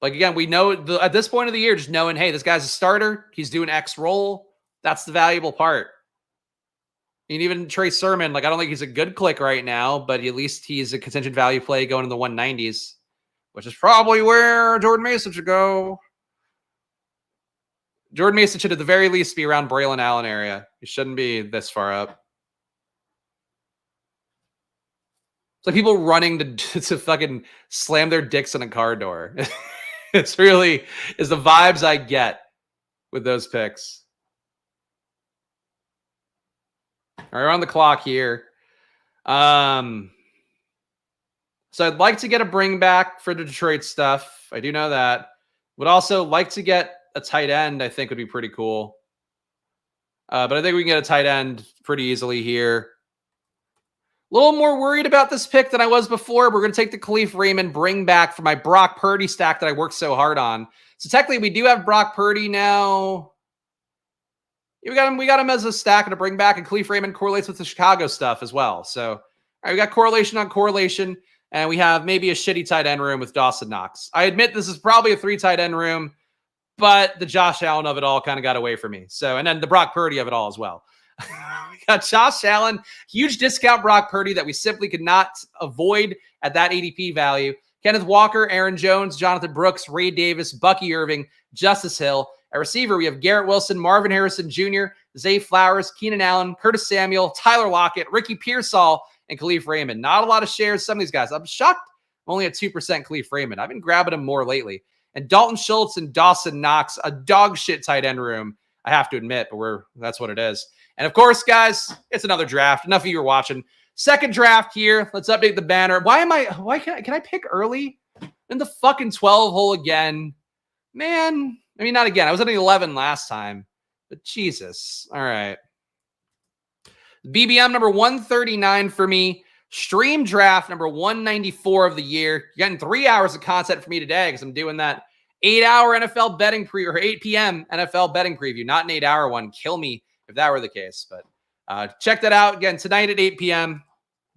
Like, again, we know at this point of the year, just knowing, hey, this guy's a starter. He's doing X role. That's the valuable part. And even Trey Sermon, like, I don't think he's a good click right now, but at least he's a contingent value play going in the 190s, which is probably where Jordan Mason should go. Jordan Mason should at the very least be around Braylon Allen area. He shouldn't be this far up. It's like people running to fucking slam their dicks in a car door. It's really is the vibes I get with those picks. All right, we're on the clock here. So I'd like to get a bring back for the Detroit stuff. I do know that. Would also like to get a tight end, I think would be pretty cool. But I think we can get a tight end pretty easily here. A little more worried about this pick than I was before. We're going to take the Khalif Raymond bring back for my Brock Purdy stack that I worked so hard on. So technically, we do have Brock Purdy now. Yeah, we got him as a stack and a bring back, and Khalif Raymond correlates with the Chicago stuff as well. So, all right, we got correlation on correlation, and we have maybe a shitty tight end room with Dawson Knox. I admit this is probably a 3 tight end room, but the Josh Allen of it all kind of got away from me. So, and then the Brock Purdy of it all as well. We got Josh Allen, huge discount Brock Purdy that we simply could not avoid at that ADP value. Kenneth Walker, Aaron Jones, Jonathan Brooks, Ray Davis, Bucky Irving, Justice Hill. At receiver, we have Garrett Wilson, Marvin Harrison Jr., Zay Flowers, Keenan Allen, Curtis Samuel, Tyler Lockett, Ricky Pearsall, and Khalif Raymond. Not a lot of shares. Some of these guys, I'm shocked. I'm only at 2% Khalif Raymond. I've been grabbing him more lately. And Dalton Schultz and Dawson Knox, a dog shit tight end room, I have to admit, but that's what it is. And of course, guys, it's another draft. Enough of you are watching. Second draft here. Let's update the banner. Why can I pick early in the fucking 12 hole again? Man, I mean, not again. I was at an 11 last time, but Jesus. All right. BBM number 139 for me. Stream draft number 194 of the year. You're getting 3 hours of content for me today because I'm doing that 8-hour NFL betting or 8 p.m. NFL betting preview, not an 8-hour one. Kill me if that were the case. But check that out again tonight at 8 p.m.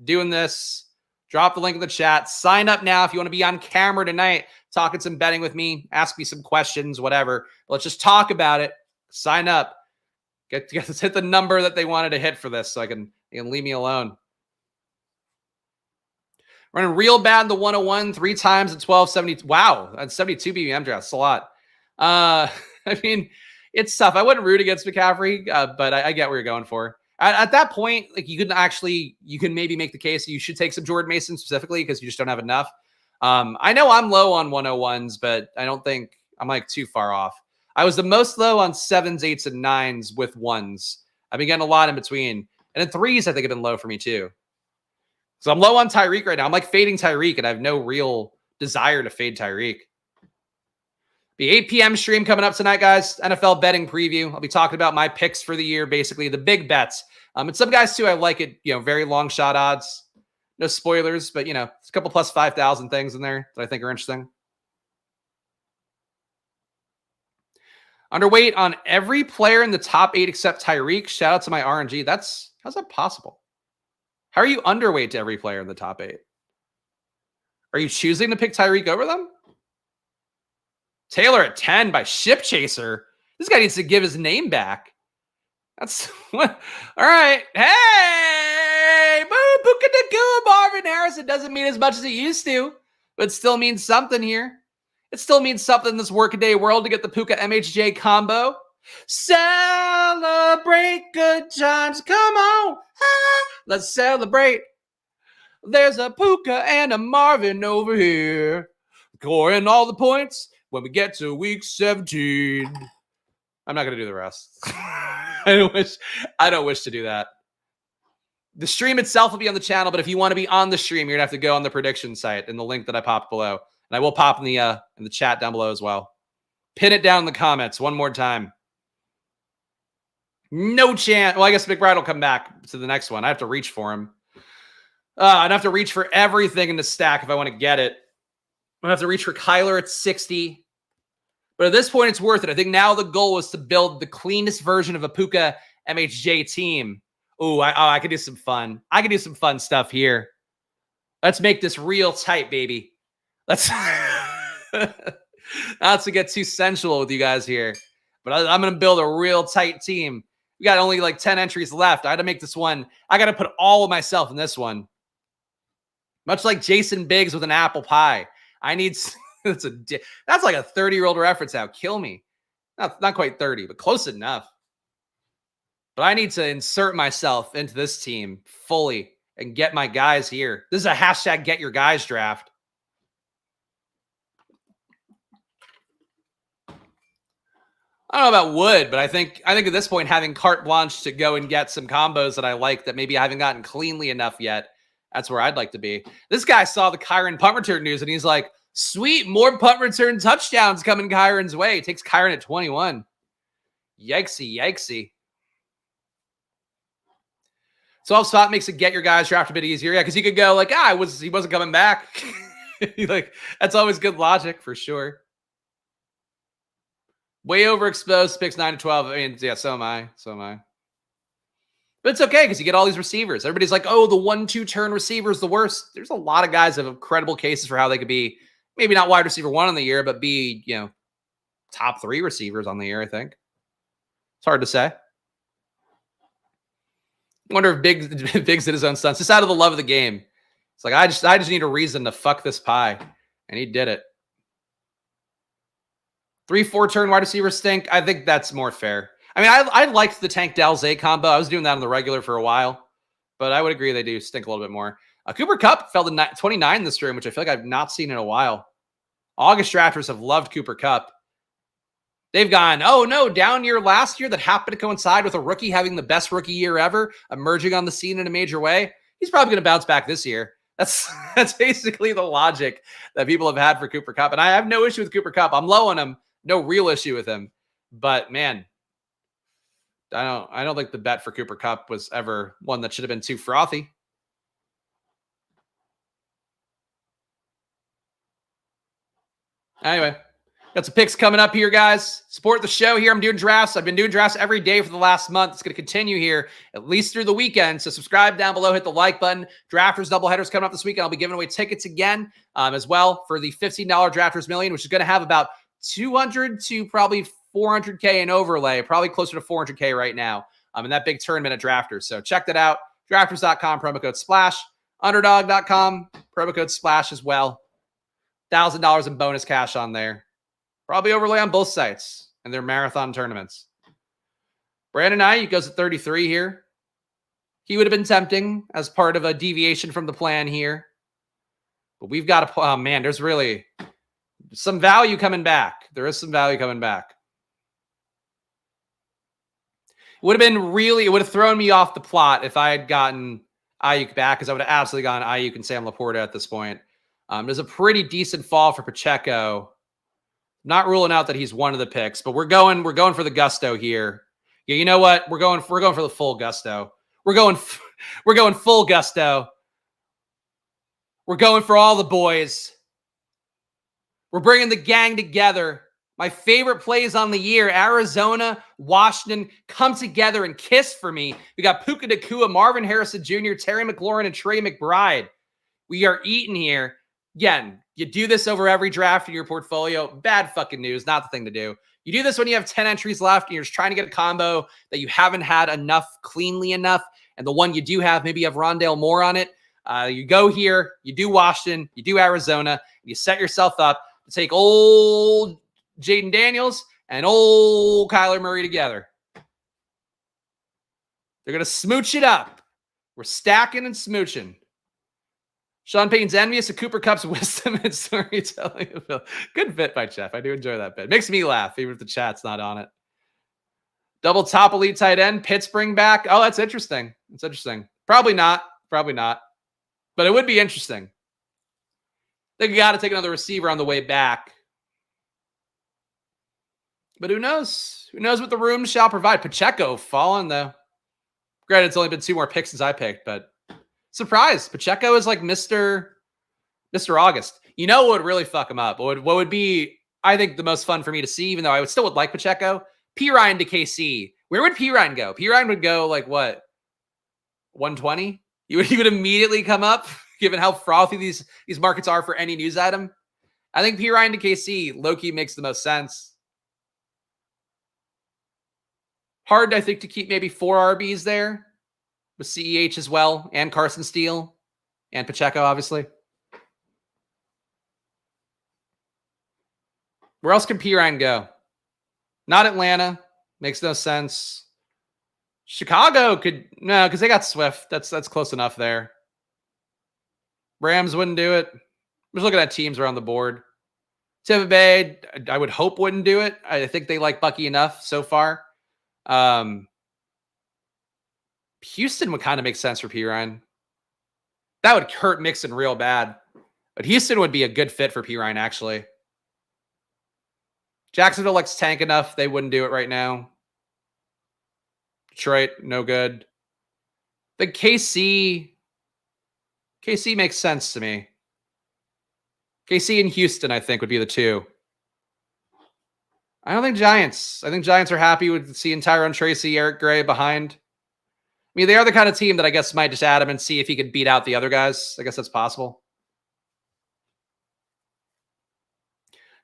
Doing this. Drop the link in the chat. Sign up now if you want to be on camera tonight, talking some betting with me. Ask me some questions, whatever. Let's just talk about it. Sign up. Let's hit the number that they wanted to hit for this so they can leave me alone. Running real bad in the 101 3 times at 1270. Wow, that's 72 BBM draft. That's a lot. I mean, it's tough. I wouldn't root against McCaffrey, but I get what you're going for. At that point, like you can maybe make the case that you should take some Jordan Mason specifically because you just don't have enough. I know I'm low on 101s, but I don't think I'm like too far off. I was the most low on 7s, 8s, and 9s with 1s. I've been getting a lot in between. And then 3s, I think, have been low for me too. So I'm low on Tyreek right now. I'm like fading Tyreek, and I have no real desire to fade Tyreek. The 8 p.m. stream coming up tonight, guys. NFL betting preview. I'll be talking about my picks for the year, basically the big bets. And some guys too, I like it, very long shot odds. No spoilers, but, you know, it's a couple plus 5,000 things in there that I think are interesting. Underweight on every player in the top 8 except Tyreek. Shout out to my RNG. How's that possible? How are you underweight to every player in the top 8? Are you choosing to pick Tyreek over them? Taylor at 10 by Ship Chaser. This guy needs to give his name back. That's what. All right. Hey, boo, Puka-MHJ, Marvin Harrison doesn't mean as much as it used to, but it still means something here. It still means something in this workaday world to get the Puka-MHJ combo. Celebrate good times. Come on. Let's celebrate. There's a Puka and a Marvin over here. Scoring all the points when we get to week 17. I'm not going to do the rest. I don't wish to do that. The stream itself will be on the channel, but if you want to be on the stream, you're going to have to go on the prediction site in the link that I popped below. And I will pop in the chat down below as well. Pin it down in the comments one more time. No chance. Well, I guess McBride will come back to the next one. I have to reach for him. I'd have to reach for everything in the stack if I want to get it. I'm going to have to reach for Kyler at 60. But at this point, it's worth it. I think now the goal is to build the cleanest version of a Puka-MHJ team. Ooh, I could do some fun. I could do some fun stuff here. Let's make this real tight, baby. Let's not to get too sensual with you guys here, but I'm going to build a real tight team. We got only like 10 entries left. I had to make this one. I got to put all of myself in this one. Much like Jason Biggs with an apple pie. I need that's like a 30-year-old reference now. Kill me. Not quite 30, but close enough. But I need to insert myself into this team fully and get my guys here. This is a hashtag get your guys draft. I don't know about Wood, but I think at this point, having carte blanche to go and get some combos that I like that maybe I haven't gotten cleanly enough yet, that's where I'd like to be. This guy saw the Kyron punt return news, and he's like, sweet, more punt return touchdowns coming Kyron's way. He takes Kyron at 21. Yikesy, yikesy. 12 spot makes it get your guys draft a bit easier. Yeah, because you could go like, he wasn't coming back. Like, that's always good logic for sure. Way overexposed, picks 9 to 12. I mean, yeah, so am I. But it's okay because you get all these receivers. Everybody's like, oh, the 1-2 turn receiver is the worst. There's a lot of guys that have credible cases for how they could be maybe not wide receiver 1 on the year, but be, you know, top 3 receivers on the year, I think. It's hard to say. I wonder if Biggs did his own stunts. Just out of the love of the game. It's like, I just need a reason to fuck this pie. And he did it. 3-4 turn wide receiver stink. I think that's more fair. I mean, I liked the Tank Dalzay combo. I was doing that on the regular for a while, but I would agree they do stink a little bit more. Cooper Kupp fell to 29 this stream, which I feel like I've not seen in a while. August drafters have loved Cooper Kupp. They've gone, oh no, down year last year that happened to coincide with a rookie having the best rookie year ever, emerging on the scene in a major way. He's probably going to bounce back this year. That's basically the logic that people have had for Cooper Kupp. And I have no issue with Cooper Kupp. I'm low on him. No real issue with him. But man, I don't think the bet for Cooper Kupp was ever one that should have been too frothy. Anyway, got some picks coming up here, guys. Support the show here. I'm doing drafts. I've been doing drafts every day for the last month. It's going to continue here at least through the weekend. So subscribe down below. Hit the like button. Drafters doubleheaders coming up this weekend. I'll be giving away tickets again as well for the $15 Drafters Million, which is going to have about 200 to probably 400K in overlay, probably closer to 400K right now in that big tournament at Drafters. So check that out. Drafters.com, promo code SPLASH. Underdog.com, promo code SPLASH as well. $1,000 in bonus cash on there. Probably overlay on both sites and their marathon tournaments. Brandon Ayuk goes at 33 here. He would have been tempting as part of a deviation from the plan here. But we've got to, oh man, there's really some value coming back. There is some value coming back. It would have thrown me off the plot if I had gotten Ayuk back, because I would have absolutely gotten Ayuk and Sam Laporta at this point. There's a pretty decent fall for Pacheco. Not ruling out that he's one of the picks, but we're going for the gusto here. Yeah, you know what? We're going for the full gusto. We're going full gusto. We're going for all the boys. We're bringing the gang together. My favorite plays on the year, Arizona, Washington, come together and kiss for me. We got Puka Nakua, Marvin Harrison Jr., Terry McLaurin, and Trey McBride. We are eating here. Again, you do this over every draft in your portfolio. Bad fucking news. Not the thing to do. You do this when you have 10 entries left and you're just trying to get a combo that you haven't had enough, cleanly enough. And the one you do have, maybe you have Rondale Moore on it. You go here, you do Washington, you do Arizona, and you set yourself up to take old Jaden Daniels and old Kyler Murray together. They're going to smooch it up. We're stacking and smooching. Sean Payton's envious of Cooper Kupp's wisdom and storytelling. Good bit by Jeff. I do enjoy that bit. Makes me laugh, even if the chat's not on it. Double top elite tight end. Pitts bring back. Oh, that's interesting. That's interesting. Probably not. Probably not. But it would be interesting. They got to take another receiver on the way back. But who knows? Who knows what the room shall provide? Pacheco falling, though. Granted, it's only been 2 more picks since I picked, but surprise. Pacheco is like Mr. August. You know what would really fuck him up? What would be, I think, the most fun for me to see, even though I still would like Pacheco? P. Ryan to KC. Where would P. Ryan go? P. Ryan would go like what? 120? He would immediately come up, given how frothy these markets are for any news item. I think P. Ryan to KC, low-key makes the most sense. Hard, I think, to keep maybe 4 RBs there with CEH as well, and Carson Steele, and Pacheco, obviously. Where else can P. Ryan go? Not Atlanta. Makes no sense. Chicago could, no, because they got Swift. That's close enough there. Rams wouldn't do it. I'm just looking at teams around the board. Tampa Bay, I would hope wouldn't do it. I think they like Bucky enough so far. Houston would kind of make sense for P. Ryan. That would hurt Mixon real bad. But Houston would be a good fit for P. Ryan, actually. Jacksonville likes tank enough. They wouldn't do it right now. Detroit, no good. The KC makes sense to me. KC and Houston, I think, would be the 2. I don't think Giants. I think Giants are happy with seeing Tyrone Tracy, Eric Gray behind. I mean, they are the kind of team that I guess might just add him and see if he could beat out the other guys. I guess that's possible.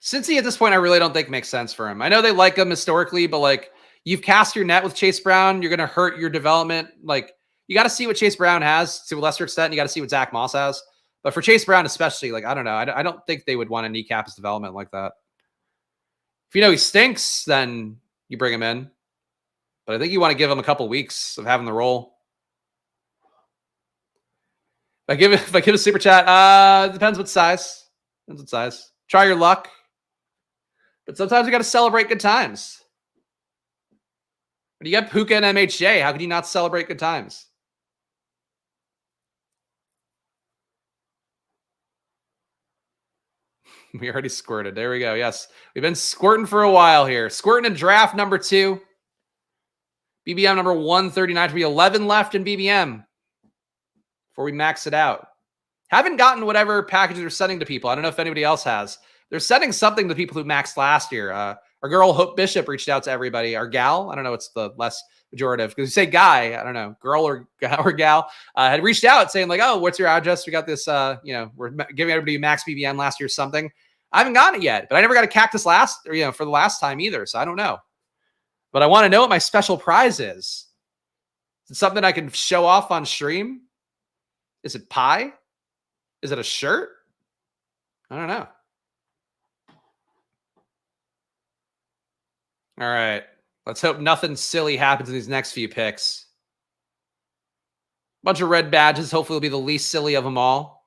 Cincy at this point, I really don't think makes sense for him. I know they like him historically, but like you've cast your net with Chase Brown. You're going to hurt your development. Like you got to see what Chase Brown has to a lesser extent. And you got to see what Zach Moss has. But for Chase Brown especially, like, I don't know. I don't think they would want to kneecap his development like that. If you know he stinks, then you bring him in. But I think you want to give him a couple weeks of having the role. If I give a super chat, depends what size. Depends what size. Try your luck. But sometimes you got to celebrate good times. When you get Puka and MHJ, how could you not celebrate good times? We already squirted. There we go. Yes. We've been squirting for a while here. Squirting in draft number 2. BBM number 139. To be 11 left in BBM before we max it out. Haven't gotten whatever packages they're sending to people. I don't know if anybody else has. They're sending something to people who maxed last year. Our girl Hope Bishop reached out to everybody. Our gal, I don't know what's the less pejorative. Because you say guy, I don't know, girl or gal, had reached out saying like, oh, what's your address? We got this, we're giving everybody max BBM last year or something. I haven't gotten it yet, but I never got a cactus for the last time either. So I don't know. But I want to know what my special prize is. Is it something I can show off on stream? Is it pie? Is it a shirt? I don't know. All right. Let's hope nothing silly happens in these next few picks. Bunch of red badges. Hopefully it'll be the least silly of them all.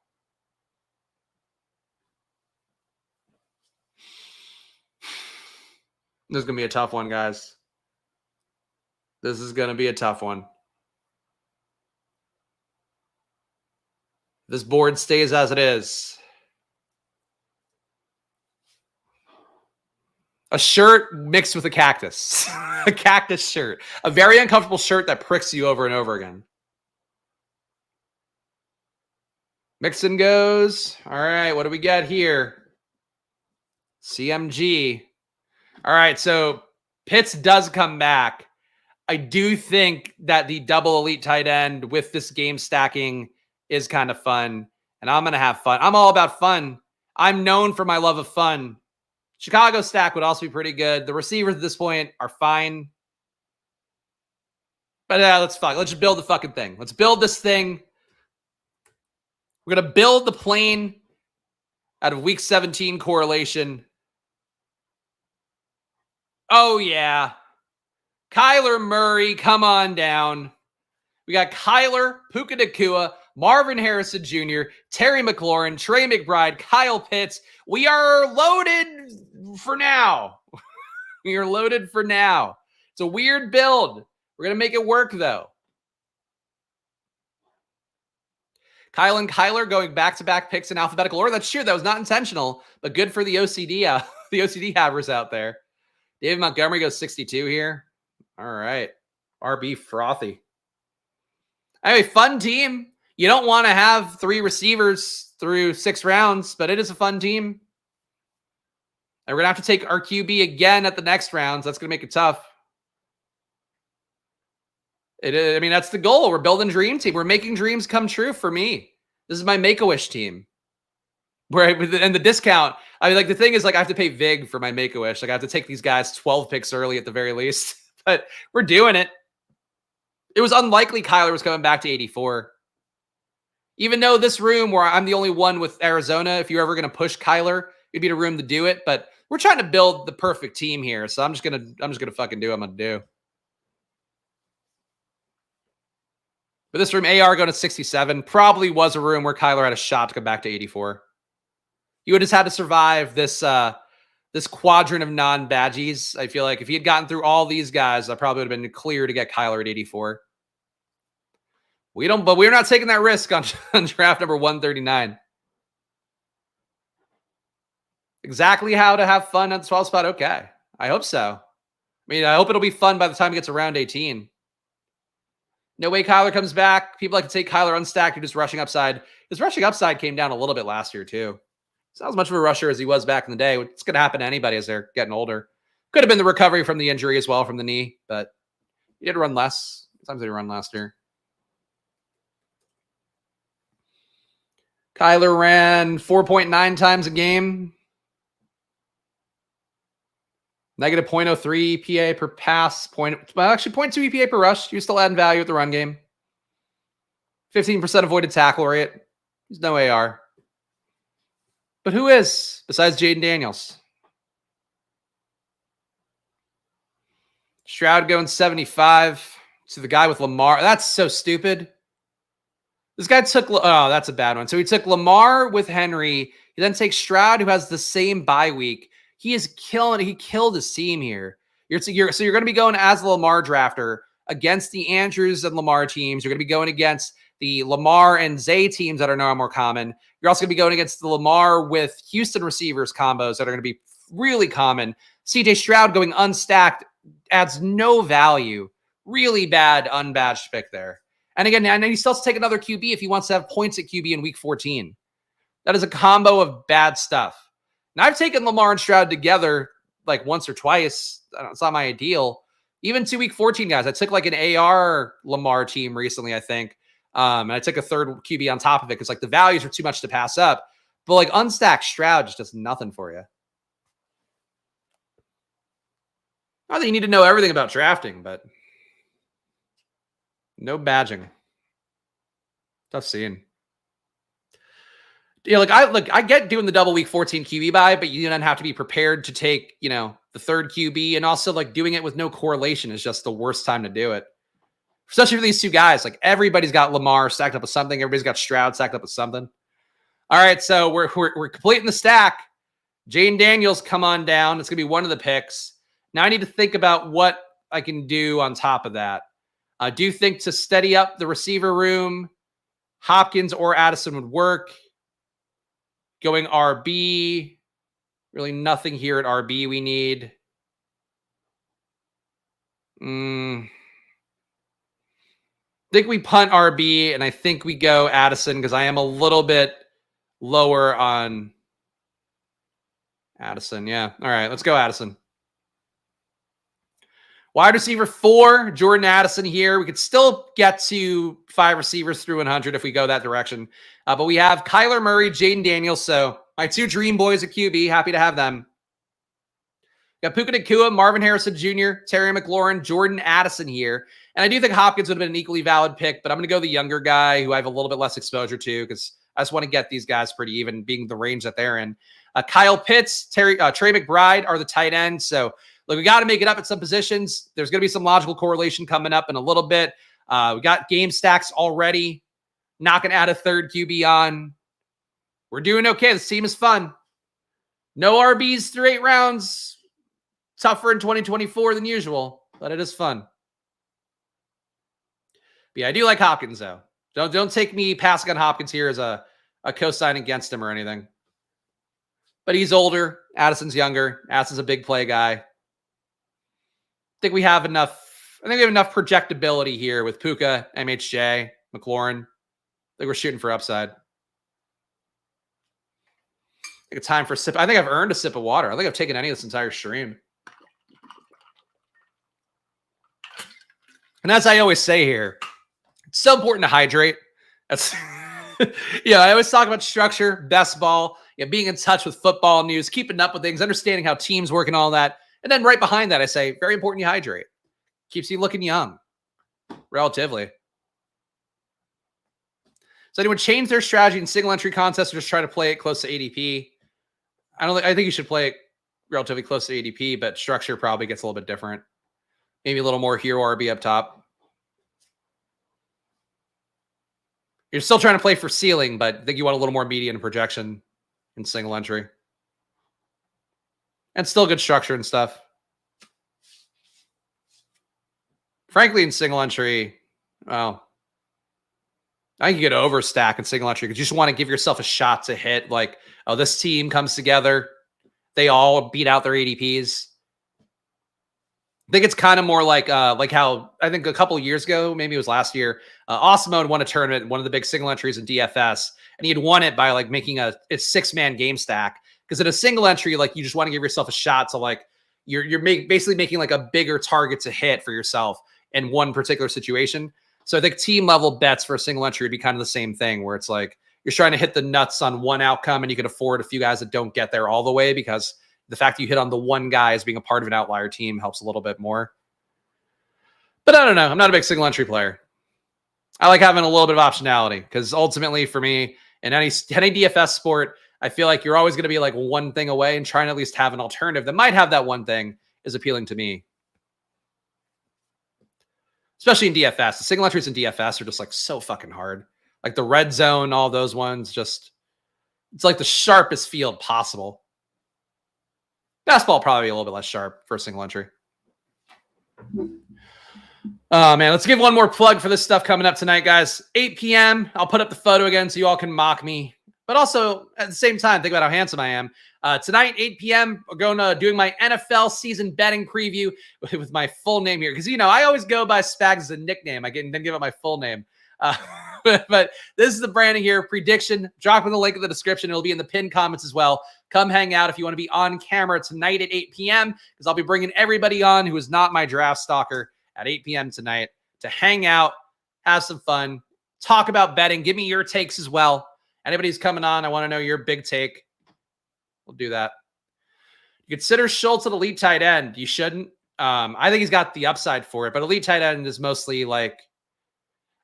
This is going to be a tough one, guys. This is going to be a tough one. This board stays as it is. A shirt mixed with a cactus. A cactus shirt. A very uncomfortable shirt that pricks you over and over again. Mixon goes. All right, what do we got here? CMG. All right, so Pitts does come back. I do think that the double elite tight end with this game stacking is kind of fun, and I'm going to have fun. I'm all about fun. I'm known for my love of fun. Chicago stack would also be pretty good. The receivers at this point are fine. But let's just build the fucking thing. Let's build this thing. We're going to build the plane out of week 17 correlation. Oh, yeah. Kyler Murray, come on down. We got Kyler, Puka Nakua, Marvin Harrison Jr., Terry McLaurin, Trey McBride, Kyle Pitts. We are loaded for now. We are loaded for now. It's a weird build. We're going to make it work, though. Kyle and Kyler going back-to-back picks in alphabetical order. That's true. That was not intentional, but good for the OCD, the OCD havers out there. David Montgomery goes 62 here. All right. RB frothy. Anyway, fun team. You don't want to have 3 receivers through 6 rounds, but it is a fun team. And we're going to have to take our QB again at the next rounds. That's going to make it tough. I mean, that's the goal. We're building a dream team. We're making dreams come true for me. This is my Make-A-Wish team. Right? And the discount, I mean, like, the thing is, like, I have to pay VIG for my Make-A-Wish. Like, I have to take these guys 12 picks early at the very least. But we're doing it. It was unlikely Kyler was coming back to 84. Even though this room where I'm the only one with Arizona, if you're ever going to push Kyler, it'd be the room to do it. But we're trying to build the perfect team here. So I'm just gonna fucking do what I'm gonna do. But this room, AR going to 67, probably was a room where Kyler had a shot to come back to 84. You would just had to survive this this quadrant of non-badgies. I feel like if he had gotten through all these guys, I probably would have been clear to get Kyler at 84. But we're not taking that risk on draft number 139. Exactly how to have fun at the 12 spot. Okay. I hope so. I mean, I hope it'll be fun by the time it gets around 18. No way Kyler comes back. People like to take Kyler unstacked or just rushing upside. His rushing upside came down a little bit last year, too. He's not as much of a rusher as he was back in the day. It's going to happen to anybody as they're getting older. Could have been the recovery from the injury as well, from the knee, but he did run less. Sometimes he run last year. Kyler ran 4.9 times a game. Negative 0.03 EPA per pass. Actually, 0.2 EPA per rush. He was still adding value at the run game. 15% avoided tackle rate. He's no AR. But who is, besides Jaden Daniels? Stroud going 75 to the guy with Lamar. That's so stupid. This guy took, oh, that's a bad one. So he took Lamar with Henry. He then takes Stroud, who has the same bye week. He is killing it. He killed his team here. So you're going to be going as the Lamar drafter against the Andrews and Lamar teams. You're going to be going against the Lamar and Zay teams that are now more common. You're also going to be going against the Lamar with Houston receivers combos that are going to be really common. CJ Stroud going unstacked adds no value. Really bad unbadged pick there. And again, and he still has to take another QB if he wants to have points at QB in week 14. That is a combo of bad stuff. Now, I've taken Lamar and Stroud together like once or twice. It's not my ideal. Even 2 week 14 guys. I took like an AR Lamar team recently, I think. And I took a third QB on top of it because like the values are too much to pass up. But like unstacked Stroud just does nothing for you. Not that you need to know everything about drafting, but no badging. Tough scene. Yeah, I get doing the double week 14 QB buy, but you then have to be prepared to take, the third QB, and also like doing it with no correlation is just the worst time to do it. Especially for these two guys, like everybody's got Lamar stacked up with something, everybody's got Stroud stacked up with something. All right, so we're completing the stack. Jaden Daniels, come on down. It's gonna be one of the picks. Now I need to think about what I can do on top of that. I do think to steady up the receiver room, Hopkins or Addison would work. Going RB. Really nothing here at RB we need. think we punt RB, and I think we go Addison because I am a little bit lower on Addison. Yeah. All right, let's go Addison. Wide receiver 4, Jordan Addison here. We could still get to 5 receivers through 100 if we go that direction. But we have Kyler Murray, Jaden Daniels. So my 2 dream boys at QB. Happy to have them. Got Puka-MHJ, Marvin Harrison Jr., Terry McLaurin, Jordan Addison here. And I do think Hopkins would have been an equally valid pick, but I'm going to go the younger guy who I have a little bit less exposure to because I just want to get these guys pretty even, being the range that they're in. Kyle Pitts, Trey McBride are the tight ends. So look, we got to make it up at some positions. There's going to be some logical correlation coming up in a little bit. We got game stacks already. Not going to add a third QB on. We're doing okay. This team is fun. No RBs through 8 rounds. Tougher in 2024 than usual, but it is fun. But yeah, I do like Hopkins, though. Don't take me passing on Hopkins here as a co-sign against him or anything. But he's older. Addison's younger. Addison's a big play guy. I think we have enough projectability here with Puka, MHJ, McLaurin. I think we're shooting for upside. I think it's time for a sip. I think I've earned a sip of water. I don't think I've taken any of this entire stream. And as I always say here, it's so important to hydrate. That's I always talk about structure, best ball, being in touch with football news, keeping up with things, understanding how teams work and all that. And then right behind that, I say, very important you hydrate. Keeps you looking young, relatively. So anyone change their strategy in single entry contests or just try to play it close to ADP? I think you should play it relatively close to ADP, but structure probably gets a little bit different. Maybe a little more hero RB up top. You're still trying to play for ceiling, but I think you want a little more median projection in single entry. And still good structure and stuff. Frankly, in single entry, well, I think you get overstack in single entry because you just want to give yourself a shot to hit. Like, oh, this team comes together. They all beat out their ADPs. I think it's kind of more like how I think a couple of years ago, maybe it was last year, Osmo had won a tournament, one of the big single entries in DFS, and he had won it by like making a 6-man game stack. Because in a single entry, like you just want to give yourself a shot to like you're basically making like a bigger target to hit for yourself in one particular situation. So I think team level bets for a single entry would be kind of the same thing, where it's like you're trying to hit the nuts on one outcome, and you can afford a few guys that don't get there all the way because the fact that you hit on the one guy as being a part of an outlier team helps a little bit more. But I don't know. I'm not a big single entry player. I like having a little bit of optionality because ultimately for me, in any DFS sport, I feel like you're always going to be like one thing away, and trying to at least have an alternative that might have that one thing is appealing to me. Especially in DFS. The single entries in DFS are just like so fucking hard. Like the red zone, all those ones, just it's like the sharpest field possible. Basketball probably a little bit less sharp for a single entry. Oh, man. Let's give one more plug for this stuff coming up tonight, guys. 8 p.m. I'll put up the photo again so you all can mock me. But also, at the same time, think about how handsome I am. Tonight, 8 p.m., we're doing my NFL season betting preview with my full name here. Because, I always go by Spags as a nickname. I then give it my full name. But this is the branding here. Prediction. Drop in the link in the description. It'll be in the pinned comments as well. Come hang out if you want to be on camera tonight at 8 p.m. because I'll be bringing everybody on who is not my draft stalker at 8 p.m. tonight to hang out, have some fun, talk about betting. Give me your takes as well. Anybody who's coming on, I want to know your big take. We'll do that. You consider Schultz an elite tight end. You shouldn't. I think he's got the upside for it, but elite tight end is mostly like,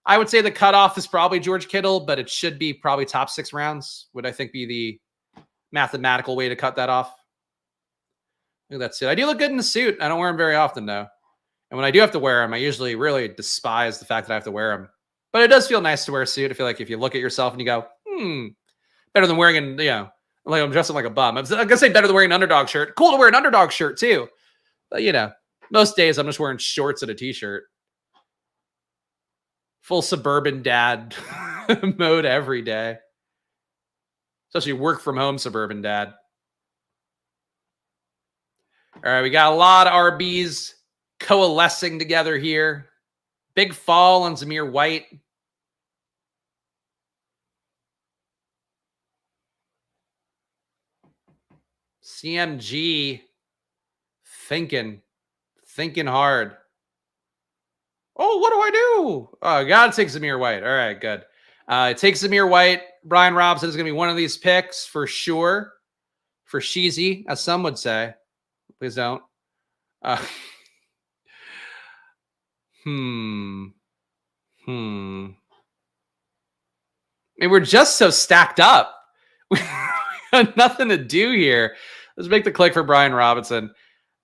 I would say the cutoff is probably George Kittle, but it should be probably top 6 rounds, would I think be the mathematical way to cut that off. I think that's it. I do look good in the suit. I don't wear them very often, though. And when I do have to wear them, I usually really despise the fact that I have to wear them. But it does feel nice to wear a suit. I feel like if you look at yourself and you go, better than wearing like I'm dressing like a bum. I'm going to say better than wearing an Underdog shirt. Cool to wear an Underdog shirt, too. But, most days I'm just wearing shorts and a t-shirt. Full suburban dad mode every day. Especially work from home suburban dad. All right, we got a lot of RBs coalescing together here. Big fall on Zamir White. CMG thinking hard. Oh, what do I do? Oh, I gotta take Zamir White. All right, good. It takes Zamir White. Brian Robinson is gonna be one of these picks for sure. For Sheezy, as some would say. Please don't. I mean, we're just so stacked up. We got nothing to do here. Let's make the click for Brian Robinson.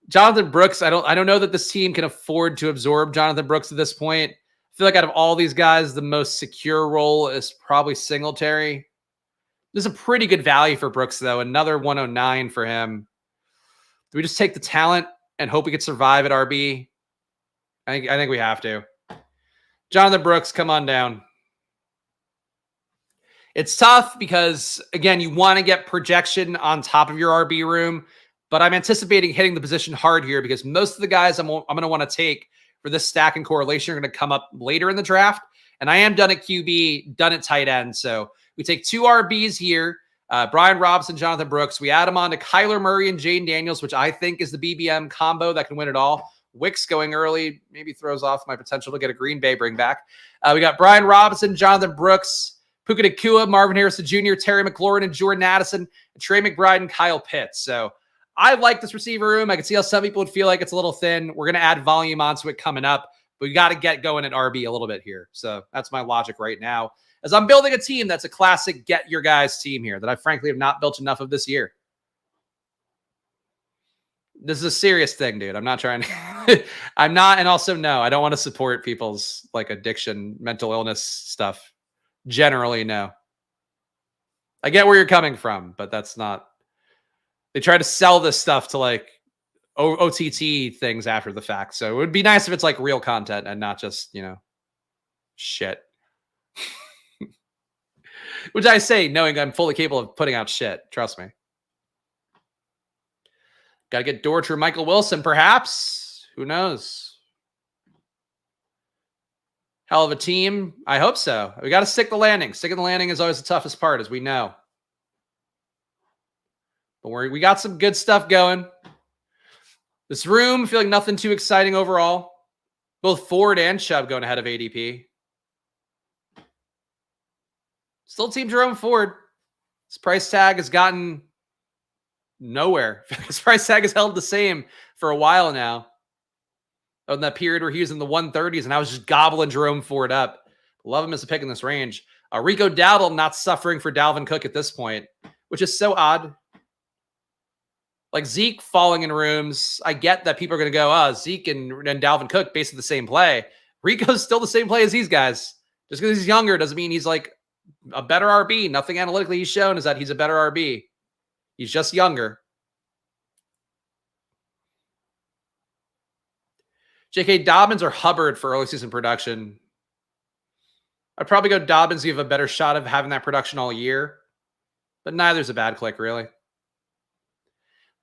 Jonathan Brooks, I don't know that this team can afford to absorb Jonathan Brooks at this point. I feel like out of all these guys, the most secure role is probably Singletary. There's a pretty good value for Brooks, though. Another 109 for him. Do we just take the talent and hope we could survive at RB? I think we have to. Jonathan Brooks, come on down. It's tough because, again, you want to get projection on top of your RB room, but I'm anticipating hitting the position hard here because most of the guys I'm going to want to take for this stack and correlation are going to come up later in the draft. And I am done at QB, done at tight end. So we take 2 RBs here, Brian Robinson, Jonathan Brooks. We add them on to Kyler Murray and Jane Daniels, which I think is the BBM combo that can win it all. Wicks going early maybe throws off my potential to get a Green Bay bring back. We got Brian Robinson, Jonathan Brooks, Puka-MHJ, Marvin Harrison Jr., Terry McLaurin, and Jordan Addison, and Trey McBride and Kyle Pitts. So I like this receiver room. I can see how some people would feel like it's a little thin. We're going to add volume onto it coming up, but we got to get going at RB a little bit here. So that's my logic right now as I'm building a team that's a classic get your guys team here that I frankly have not built enough of this year. This is a serious thing, dude. I'm not trying to, I'm not. And also, no, I don't want to support people's like addiction, mental illness stuff. Generally, no. I get where you're coming from, but that's not, they try to sell this stuff to like OTT things after the fact. So it would be nice if it's like real content and not just, shit. Which I say knowing I'm fully capable of putting out shit. Trust me. Got to get Dortch or Michael Wilson, perhaps. Who knows? Hell of a team. I hope so. We got to stick the landing. Sticking the landing is always the toughest part, as we know. But we got some good stuff going. This room, feeling nothing too exciting overall. Both Ford and Chubb going ahead of ADP. Still Team Jerome Ford. His price tag has gotten nowhere. His price tag has held the same for a while now. In that period where he was in the 130s and I was just gobbling Jerome Ford up. Love him as a pick in this range. Rico Dowdle not suffering for Dalvin Cook at this point, which is so odd. Like Zeke falling in rooms. I get that people are going to go, Zeke and Dalvin Cook basically the same play. Rico's still the same play as these guys. Just because he's younger doesn't mean he's like a better RB. Nothing analytically he's shown is that he's a better RB. He's just younger. J.K. Dobbins or Hubbard for early season production? I'd probably go Dobbins. You have a better shot of having that production all year. But neither's a bad click, really.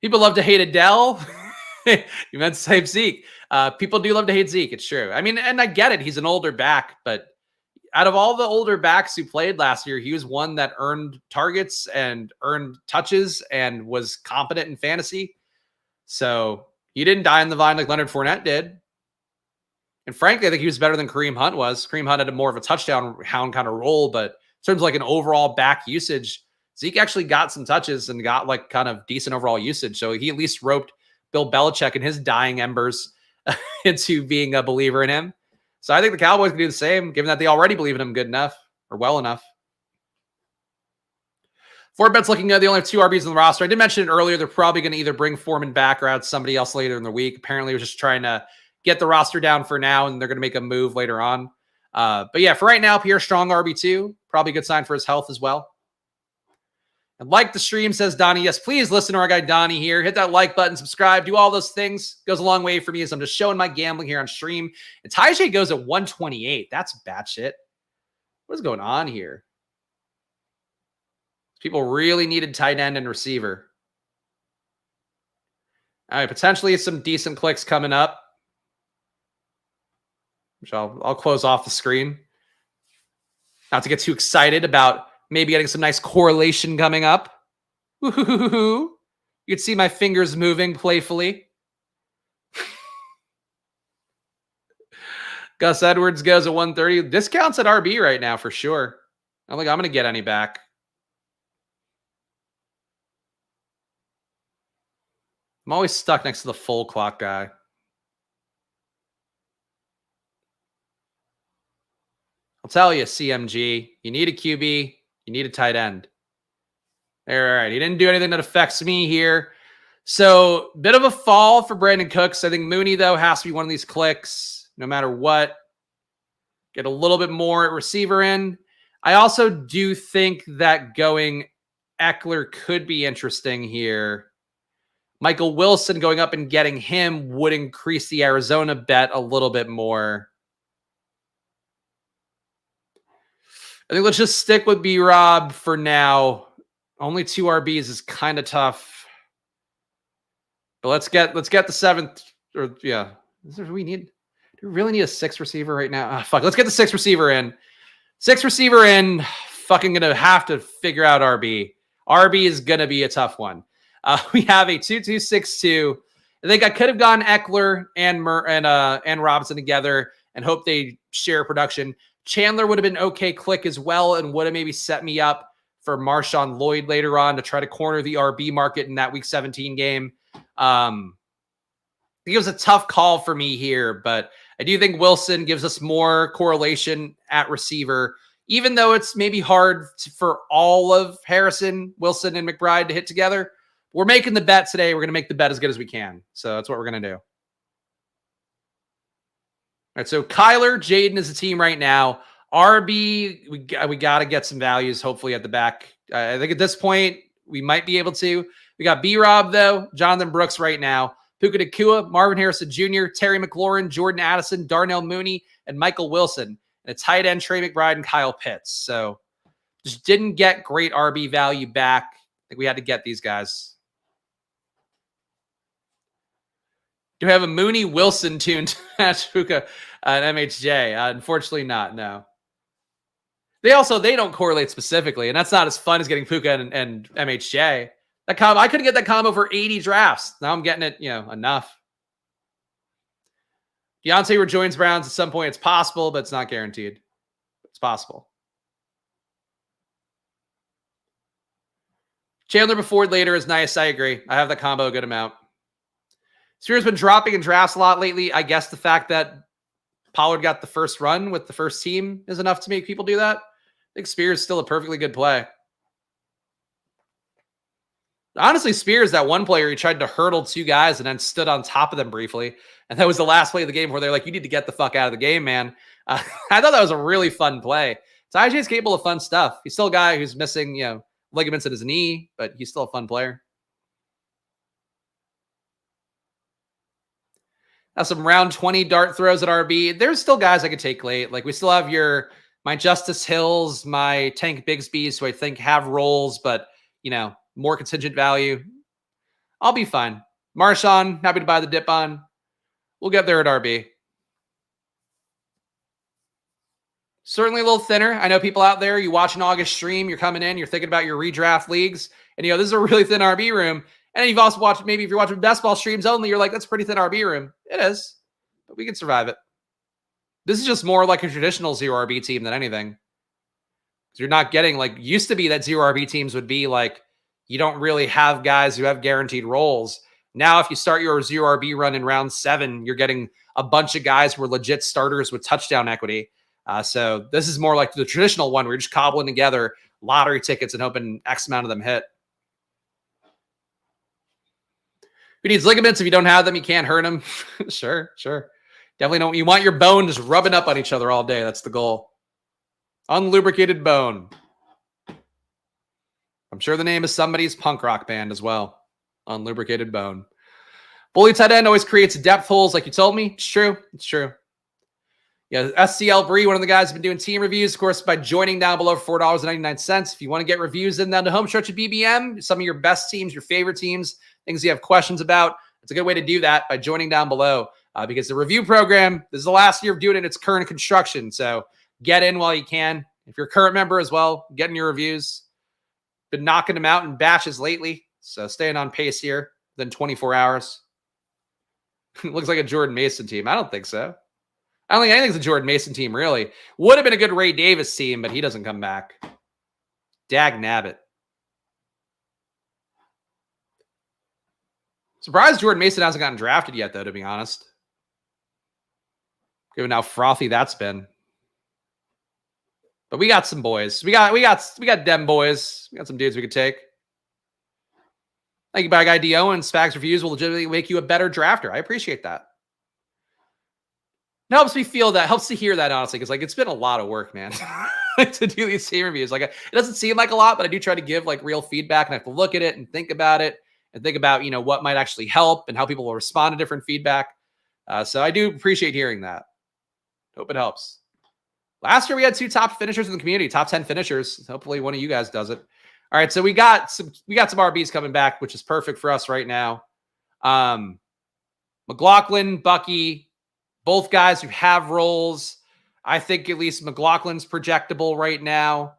People love to hate Adele. You meant to say Zeke. People do love to hate Zeke. It's true. I mean, and I get it. He's an older back. But out of all the older backs who played last year, he was one that earned targets and earned touches and was competent in fantasy. So he didn't die on the vine like Leonard Fournette did. And frankly, I think he was better than Kareem Hunt was. Kareem Hunt had more of a touchdown hound kind of role, but in terms of like an overall back usage, Zeke actually got some touches and got like kind of decent overall usage. So he at least roped Bill Belichick and his dying embers into being a believer in him. So I think the Cowboys can do the same, given that they already believe in him good enough or well enough. Ford Bet's looking at they only have 2 RBs on the roster. I did mention it earlier. They're probably going to either bring Foreman back or add somebody else later in the week. Apparently, we're just trying to get the roster down for now, and they're going to make a move later on. But yeah, for right now, Pierre Strong, RB2. Probably a good sign for his health as well. And like the stream, says Donnie. Yes, please listen to our guy Donnie here. Hit that like button, subscribe, do all those things. Goes a long way for me as I'm just showing my gambling here on stream. And Ty goes at 128. That's batshit. What is going on here? People really needed tight end and receiver. All right, potentially some decent clicks coming up. which I'll close off the screen. Not to get too excited about maybe getting some nice correlation coming up. Woo-hoo-hoo-hoo. You can see my fingers moving playfully. Gus Edwards goes at 130. Discounts at RB right now for sure. I don't think I'm going to get any back. I'm always stuck next to the full clock guy. I'll tell you, CMG, you need a QB, you need a tight end. All right, he didn't do anything that affects me here. So, bit of a fall for Brandon Cooks. I think Mooney, though, has to be one of these clicks, no matter what. Get a little bit more at receiver in. I also do think that going Eckler could be interesting here. Michael Wilson going up and getting him would increase the Arizona bet a little bit more. I think let's just stick with B-Rob for now. Only 2 RBs is kind of tough. But let's get the 7th. Or yeah, do we really need a 6th receiver right now? Fuck. Let's get the 6th receiver in. 6th receiver in. Fucking gonna have to figure out RB. RB is gonna be a tough one. We have a 2-2-6-2. I think I could have gone Eckler and Robinson together and hope they share production. Chandler would have been okay click as well and would have maybe set me up for Marshawn Lloyd later on to try to corner the RB market in that Week 17 game. I think it was a tough call for me here, but I do think Wilson gives us more correlation at receiver, even though it's maybe hard for all of Harrison, Wilson, and McBride to hit together. We're making the bet today. We're going to make the bet as good as we can. So that's what we're going to do. All right, so Kyler, Jaden is the team right now. RB, we got to get some values, hopefully, at the back. I think at this point, we might be able to. We got B-Rob, though, Jonathan Brooks right now, Puka Nacua, Marvin Harrison Jr., Terry McLaurin, Jordan Addison, Darnell Mooney, and Michael Wilson. And a tight end, Trey McBride and Kyle Pitts. So just didn't get great RB value back. I think we had to get these guys. Do we have a Mooney Wilson tune to match Puka and MHJ? Unfortunately not, no. They don't correlate specifically, and that's not as fun as getting Puka and MHJ. That combo, I couldn't get that combo for 80 drafts. Now I'm getting it, enough. Deontay rejoins Browns at some point. It's possible, but it's not guaranteed. It's possible. Chandler before later is nice. I agree. I have that combo a good amount. Spears been dropping in drafts a lot lately. I guess the fact that Pollard got the first run with the first team is enough to make people do that. I think Spears is still a perfectly good play. Honestly, Spears, that one player, he tried to hurdle 2 guys and then stood on top of them briefly. And that was the last play of the game where they're like, you need to get the fuck out of the game, man. I thought that was a really fun play. So IJ's capable of fun stuff. He's still a guy who's missing, ligaments in his knee, but he's still a fun player. Now some round 20 dart throws at RB. There's still guys I could take late. Like we still have my Justice Hills, my Tank Bigsby's, who I think have roles, but more contingent value. I'll be fine. Marshawn, happy to buy the dip on. We'll get there at RB. Certainly a little thinner. I know people out there, you watch an August stream, you're coming in, you're thinking about your redraft leagues, and this is a really thin RB room. And you've also watched, maybe if you're watching best ball streams only, you're like, that's a pretty thin RB room. It is, but we can survive it. This is just more like a traditional 0 RB team than anything. You're not getting used to be that 0 RB teams would be like, you don't really have guys who have guaranteed roles. Now, if you start your 0 RB run in round 7, you're getting a bunch of guys who are legit starters with touchdown equity. So this is more like the traditional one where you're just cobbling together lottery tickets and hoping X amount of them hit. Who needs ligaments? If you don't have them, you can't hurt them. Sure. Definitely don't. You want your bone just rubbing up on each other all day. That's the goal. Unlubricated bone. I'm sure the name is somebody's punk rock band as well. Unlubricated bone. Bully tight end always creates depth holes like you told me. It's true. Yeah, SCL Bree, one of the guys who's been doing team reviews, of course, by joining down below for $4.99. If you want to get reviews in down to home stretch of BBM, some of your best teams, your favorite teams, things you have questions about, it's a good way to do that by joining down below. because the review program, this is the last year of doing it in its current construction. So get in while you can. If you're a current member as well, get in your reviews. Been knocking them out in batches lately. So staying on pace here within 24 hours. Looks like a Jordan Mason team. I don't think so. I don't think anything's a Jordan Mason team, really. Would have been a good Ray Davis team, but he doesn't come back. Dag nabbit. Surprised Jordan Mason hasn't gotten drafted yet, though, to be honest. Given how frothy that's been. But we got some boys. We got dem boys. We got some dudes we could take. Thank you, by guy D. Owen. Spags reviews will legitimately make you a better drafter. I appreciate that. It helps me feel that, helps to hear that, honestly, because like it's been a lot of work, man, to do these team reviews. Like it doesn't seem like a lot, but I do try to give like real feedback, and I have to look at it and think about it and think about, you know, what might actually help and how people will respond to different feedback. So I do appreciate hearing that. Hope it helps. Last year we had 2 top finishers in the community, top 10 finishers. Hopefully one of you guys does it. All right, so we got some RBs coming back, which is perfect for us right now. McLaughlin, Bucky, both guys who have roles. I think at least McLaughlin's projectable right now.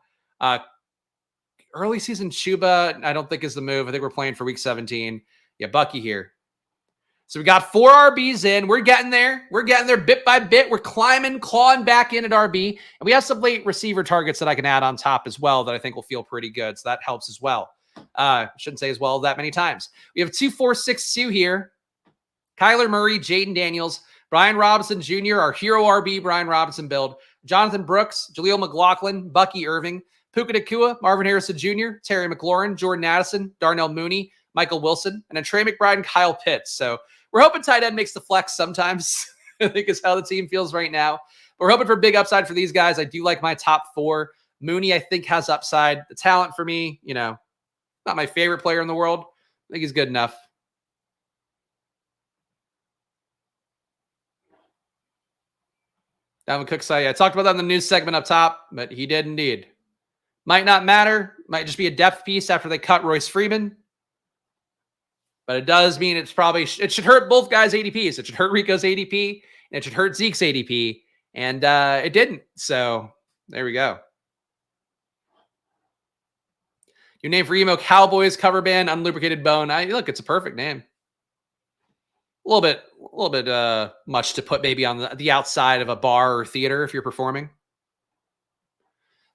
Early season Chuba, I don't think is the move. I think we're playing for week 17. Yeah, Bucky here. So we got 4 RBs in. We're getting there. We're getting there bit by bit. We're climbing, clawing back in at RB. And we have some late receiver targets that I can add on top as well that I think will feel pretty good. So that helps as well. Shouldn't say as well that many times. We have 2-4-6-2 here. Kyler Murray, Jaden Daniels, Brian Robinson Jr., our hero RB, Brian Robinson build, Jonathan Brooks, Jaleel McLaughlin, Bucky Irving, Puka Nakua, Marvin Harrison Jr., Terry McLaurin, Jordan Addison, Darnell Mooney, Michael Wilson, and then Trey McBride and Kyle Pitts. So we're hoping tight end makes the flex sometimes, I think is how the team feels right now. But we're hoping for big upside for these guys. I do like my top 4. Mooney, I think, has upside. The talent for me, you know, not my favorite player in the world. I think he's good enough. Dalvin Cook side, I talked about that in the news segment up top, but he did indeed. Might not matter. Might just be a depth piece after they cut Royce Freeman. But it does mean it's probably, it should hurt both guys' ADPs. It should hurt Rico's ADP, and it should hurt Zeke's ADP. And it didn't. So there we go. Your name for emo Cowboys cover band, Unlubricated Bone. Look, it's a perfect name. A little bit much to put maybe on the outside of a bar or theater if you're performing.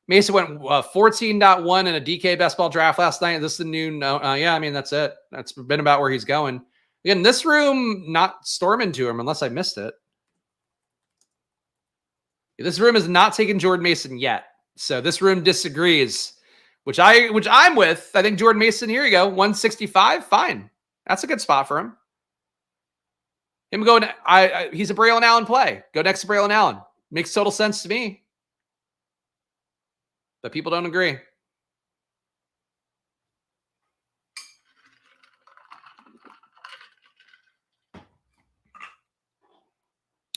Mesa went 14.1 in a DK best ball draft last night. This is the new, yeah, I mean, that's it. That's been about where he's going. Again, this room, not storming to him unless I missed it. This room is not taking Jordan Mason yet. So this room disagrees, which I'm with. I think Jordan Mason, here you go, 165, fine. That's a good spot for him. Him going, he's a Braylon Allen play. Go next to Braylon Allen. Makes total sense to me. But people don't agree.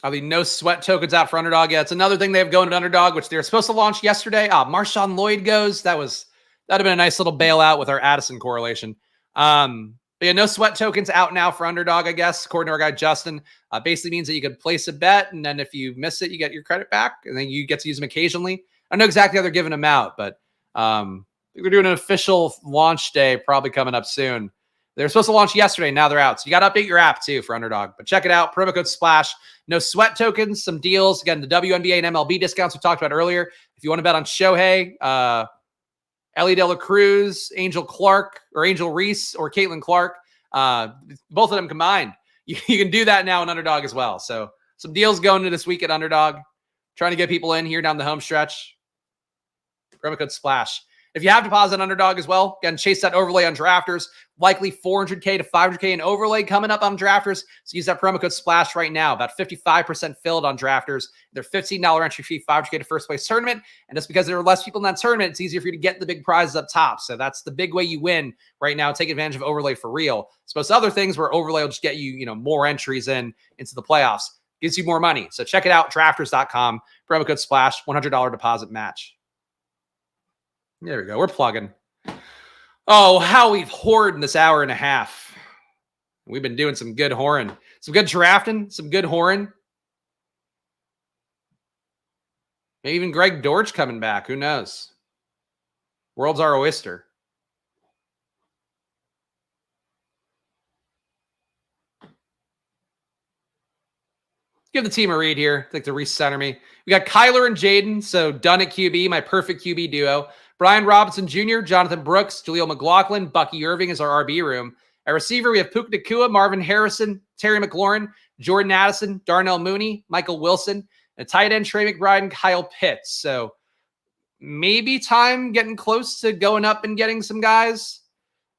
Are the no sweat tokens out for Underdog? Yeah, it's another thing they have going at Underdog, which they're supposed to launch yesterday. Marshawn Lloyd goes. That'd have been a nice little bailout with our Addison correlation. But yeah, no sweat tokens out now for Underdog, I guess, according to our guy Justin. Basically means that you could place a bet, and then if you miss it, you get your credit back, and then you get to use them occasionally. I don't know exactly how they're giving them out, but I think we're doing an official launch day probably coming up soon. They were supposed to launch yesterday. Now they're out. So you got to update your app too for Underdog. But check it out. Promo code SPLASH. No sweat tokens, some deals. Again, the WNBA and MLB discounts we talked about earlier. If you want to bet on Shohei, Ellie De La Cruz, Angel Clark, or Angel Reese, or Caitlin Clark, both of them combined, you can do that now in Underdog as well. So some deals going into this week at Underdog. Trying to get people in here down the home stretch. Promo code SPLASH. If you have deposit Underdog as well, again, chase that overlay on drafters. Likely $400K to $500K in overlay coming up on drafters. So use that promo code SPLASH right now. About 55% filled on drafters. They're $15 entry fee, $500K to first place tournament. And just because there are less people in that tournament, it's easier for you to get the big prizes up top. So that's the big way you win right now. Take advantage of overlay for real. As opposed to other things where overlay will just get you, more entries into the playoffs. Gives you more money. So check it out, drafters.com. Promo code SPLASH, $100 deposit match. There we go. We're plugging. Oh, how we've whored in this hour and a half. We've been doing some good whoring. Some good drafting, some good Horan. Maybe even Greg Dortch coming back. Who knows? World's our oyster. Give the team a read here. I think to recenter me. We got Kyler and Jaden. So done at QB, my perfect QB duo. Brian Robinson Jr., Jonathan Brooks, Jaleel McLaughlin, Bucky Irving is our RB room. At receiver, we have Puka-MHJ, Marvin Harrison, Terry McLaurin, Jordan Addison, Darnell Mooney, Michael Wilson, and tight end Trey McBride and Kyle Pitts. So maybe time getting close to going up and getting some guys.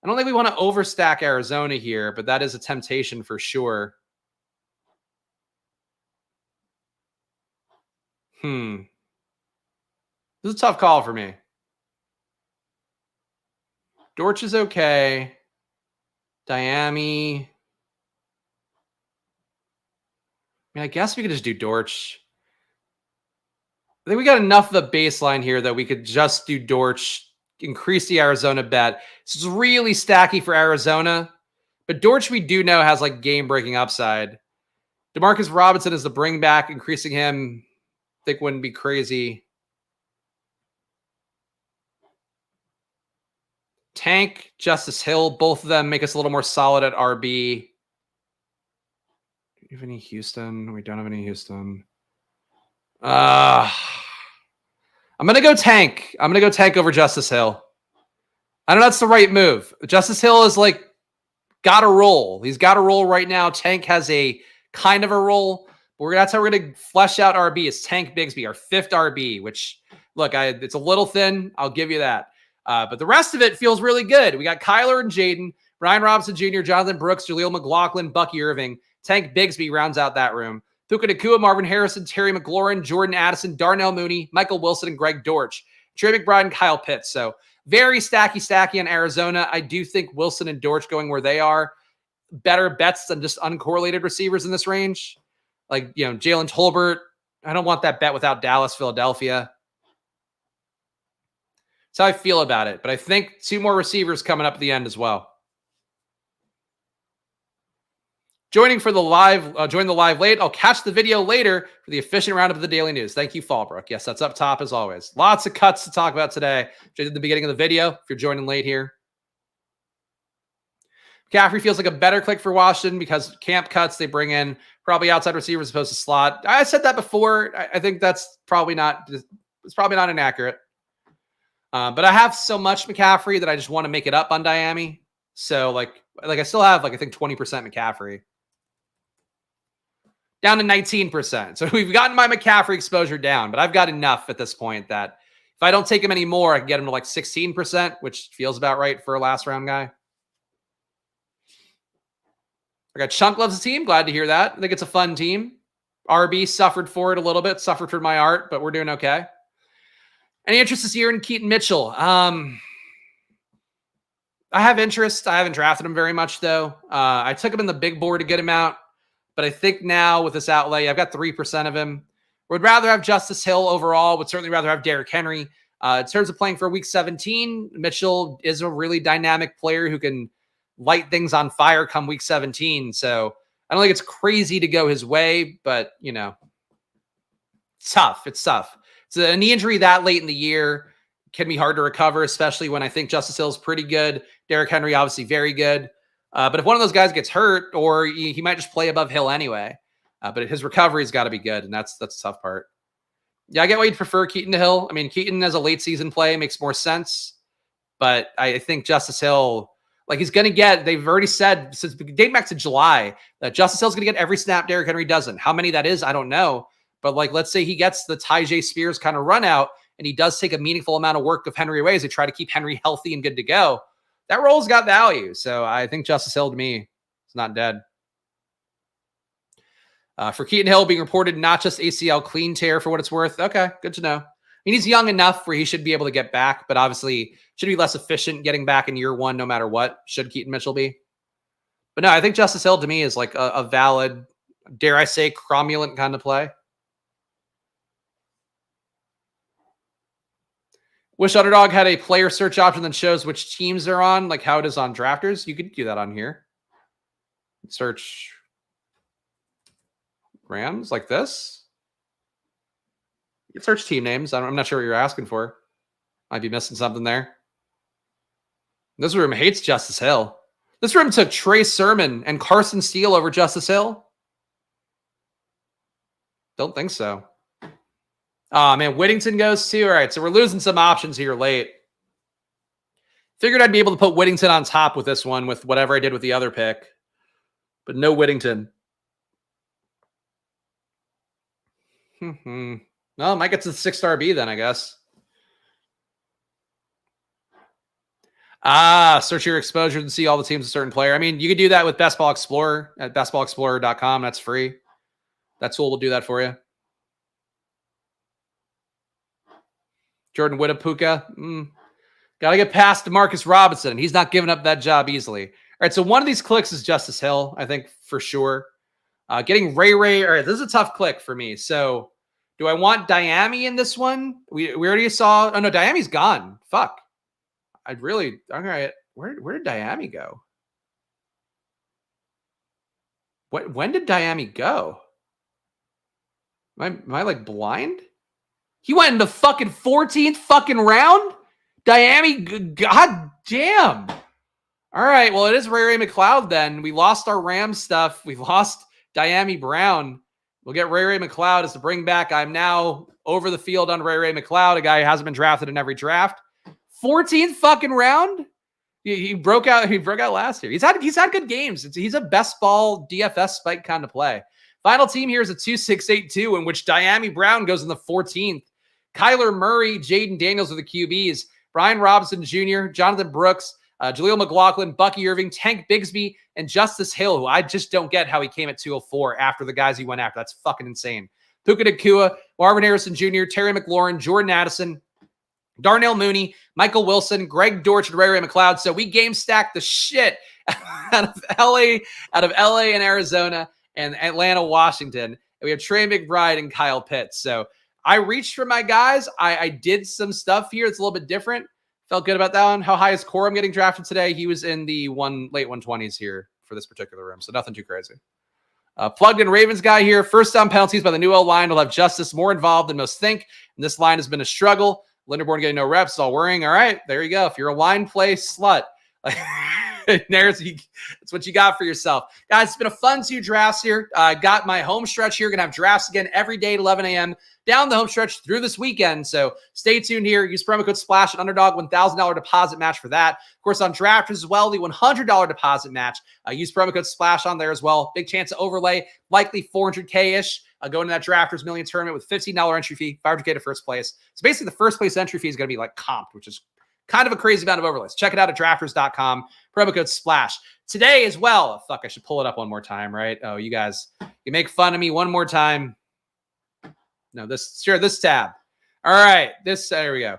I don't think we want to overstack Arizona here, but that is a temptation for sure. This is a tough call for me. Dortch is okay. Diami. I mean, I guess we could just do Dortch. I think we got enough of a baseline here that we could just do Dortch, increase the Arizona bet. This is really stacky for Arizona, but Dortch we do know has like game-breaking upside. Demarcus Robinson is the bring back, increasing him I think wouldn't be crazy. Tank, Justice Hill, both of them make us a little more solid at RB. Do we have any Houston? We don't have any Houston. I'm going to go Tank. I'm going to go Tank over Justice Hill. I know that's the right move. Justice Hill is like got a roll. He's got a roll right now. Tank has a kind of a roll. But that's how we're going to flesh out RB. It's Tank Bigsby, our 5th RB, which, look, it's a little thin. I'll give you that. But the rest of it feels really good. We got Kyler and Jaden, Brian Robinson Jr., Jonathan Brooks, Jaleel McLaughlin, Bucky Irving. Tank Bigsby rounds out that room. Puka-MHJ, Marvin Harrison, Terry McLaurin, Jordan Addison, Darnell Mooney, Michael Wilson, and Greg Dortch. Trey McBride and Kyle Pitts. So very stacky in Arizona. I do think Wilson and Dortch going where they are better bets than just uncorrelated receivers in this range. Like, you know, Jalen Tolbert. I don't want that bet without Dallas, Philadelphia. That's how I feel about it. But I think 2 more receivers coming up at the end as well. Joining for the live, join the live late. I'll catch the video later for the efficient roundup of the daily news. Thank you, Fallbrook. Yes, that's up top as always. Lots of cuts to talk about today. Which I did at the beginning of the video. If you're joining late here. McCaffrey feels like a better click for Washington because camp cuts they bring in probably outside receivers as opposed to slot. I said that before. I think that's probably not. It's probably not inaccurate. But I have so much McCaffrey that I just want to make it up on Diami. So like I still have I think 20% McCaffrey. Down to 19%. So we've gotten my McCaffrey exposure down, but I've got enough at this point that if I don't take him anymore, I can get him to like 16%, which feels about right for a last round guy. I got Chunk loves the team. Glad to hear that. I think it's a fun team. RB suffered for it a little bit, suffered for my art, but we're doing okay. Any interest this year in Keaton Mitchell? I have interest. I haven't drafted him very much, though. I took him in the big board to get him out, but I think now with this outlay, I've got 3% of him. Would rather have Justice Hill overall. Would certainly rather have Derrick Henry. In terms of playing for week 17, Mitchell is a really dynamic player who can light things on fire come week 17. So I don't think it's crazy to go his way, but, you know, it's tough. It's tough. So a knee injury that late in the year can be hard to recover, especially when I think Justice Hill is pretty good. Derrick Henry, obviously very good. But if one of those guys gets hurt, or he might just play above Hill anyway. But his recovery's got to be good, and that's the tough part. Yeah, I get why you'd prefer Keaton to Hill. I mean, Keaton as a late season play makes more sense. But I think Justice Hill, like he's going to get, they've already said, since dating back to July, that Justice Hill's going to get every snap Derrick Henry doesn't. How many that is, I don't know. But like, let's say he gets the Tyjae Spears kind of run out, and he does take a meaningful amount of work of Henry away as they try to keep Henry healthy and good to go. That role's got value. So I think Justice Hill to me is not dead. For Keaton Hill being reported not just ACL clean tear for what it's worth. Okay, good to know. I mean, he's young enough where he should be able to get back, but obviously should be less efficient getting back in year 1 no matter what, should Keaton Mitchell be. But no, I think Justice Hill to me is like a valid, dare I say, cromulent kind of play. Wish Underdog had a player search option that shows which teams they're on, like how it is on Drafters. You could do that on here. Search. Rams like this? You can search team names. I'm not sure what you're asking for. Might be missing something there. This room hates Justice Hill. This room took Trey Sermon and Carson Steele over Justice Hill. Don't think so. Oh, man, Whittington goes too. All right, so we're losing some options here late. Figured I'd be able to put Whittington on top with this one with whatever I did with the other pick. But no Whittington. Well, might get to the 6-star B then, I guess. Search your exposure to see all the teams of a certain player. I mean, you could do that with Best Ball Explorer at bestballexplorer.com. That's free. That tool will do that for you. Jordan Witta, Puka. Got to get past DeMarcus Robinson. He's not giving up that job easily. All right, so one of these clicks is Justice Hill, I think, for sure. Getting Ray. All right, this is a tough click for me. So do I want Diami in this one? We already saw. Oh, no, Diami's gone. Fuck. I'd really. All right. Where did Diami go? When did Diami go? Am I like blind? He went in the fucking 14th fucking round? Diami, god damn. All right, well, it is Ray McLeod then. We lost our Rams stuff. We've lost Diami Brown. We'll get Ray McLeod as to bring back. I'm now over the field on Ray McLeod, a guy who hasn't been drafted in every draft. 14th fucking round? He broke out. He broke out last year. He's had good games. He's a best ball DFS spike kind of play. Final team here is a 2-6-8-2 in which Diami Brown goes in the 14th. Kyler Murray, Jaden Daniels are the QBs. Brian Robinson Jr., Jonathan Brooks, Jaleel McLaughlin, Bucky Irving, Tank Bigsby, and Justice Hill, who I just don't get how he came at 204 after the guys he went after. That's fucking insane. Puka Nakua, Marvin Harrison Jr., Terry McLaurin, Jordan Addison, Darnell Mooney, Michael Wilson, Greg Dortch, and Ray McLeod. So we game stacked the shit out of LA and Arizona and Atlanta, Washington. And we have Trey McBride and Kyle Pitts. So I reached for my guys. I did some stuff here. It's a little bit different. Felt good about that one. How high is Corum getting drafted today? He was in the late 120s here for this particular room. So nothing too crazy. Plugged in Ravens guy here. First down penalties by the new O-line will have Justice more involved than most think. And this line has been a struggle. Linderborn getting no reps. All worrying. All right, there you go. If you're a line play slut, that's what you got for yourself. Guys, it's been a fun 2 drafts here. I got my home stretch here. Going to have drafts again every day at 11 a.m. down the home stretch through this weekend. So stay tuned here. Use promo code SPLASH at Underdog, $1,000 deposit match for that. Of course, on draft as well, the $100 deposit match. Use promo code SPLASH on there as well. Big chance to overlay, likely 400K-ish. Going to that Drafters Million tournament with $15 entry fee, 500K to first place. So basically the first place entry fee is going to be like comped, which is kind of a crazy amount of overlays. Check it out at drafters.com. Promo code SPLASH. Today as well. Fuck, I should pull it up one more time, right? Oh, you guys, you make fun of me one more time. No, this tab. All right, there we go.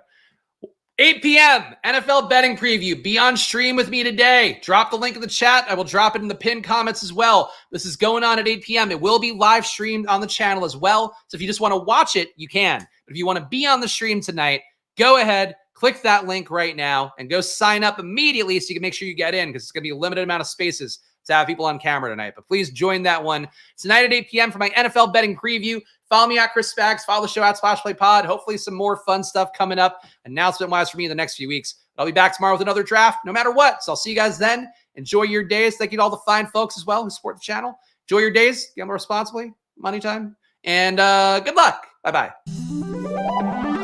8 p.m. NFL betting preview. Be on stream with me today. Drop the link in the chat. I will drop it in the pinned comments as well. This is going on at 8 p.m. It will be live streamed on the channel as well. So if you just want to watch it, you can. But if you want to be on the stream tonight, go ahead, click that link right now, and go sign up immediately so you can make sure you get in because it's going to be a limited amount of spaces to have people on camera tonight. But please join that one tonight at 8 p.m. for my NFL betting preview. Follow me at Chris Spags. Follow the show at Splash Play Pod. Hopefully some more fun stuff coming up announcement-wise for me in the next few weeks. I'll be back tomorrow with another draft no matter what. So I'll see you guys then. Enjoy your days. Thank you to all the fine folks as well who support the channel. Enjoy your days. Gamble responsibly. Money time. And good luck. Bye-bye.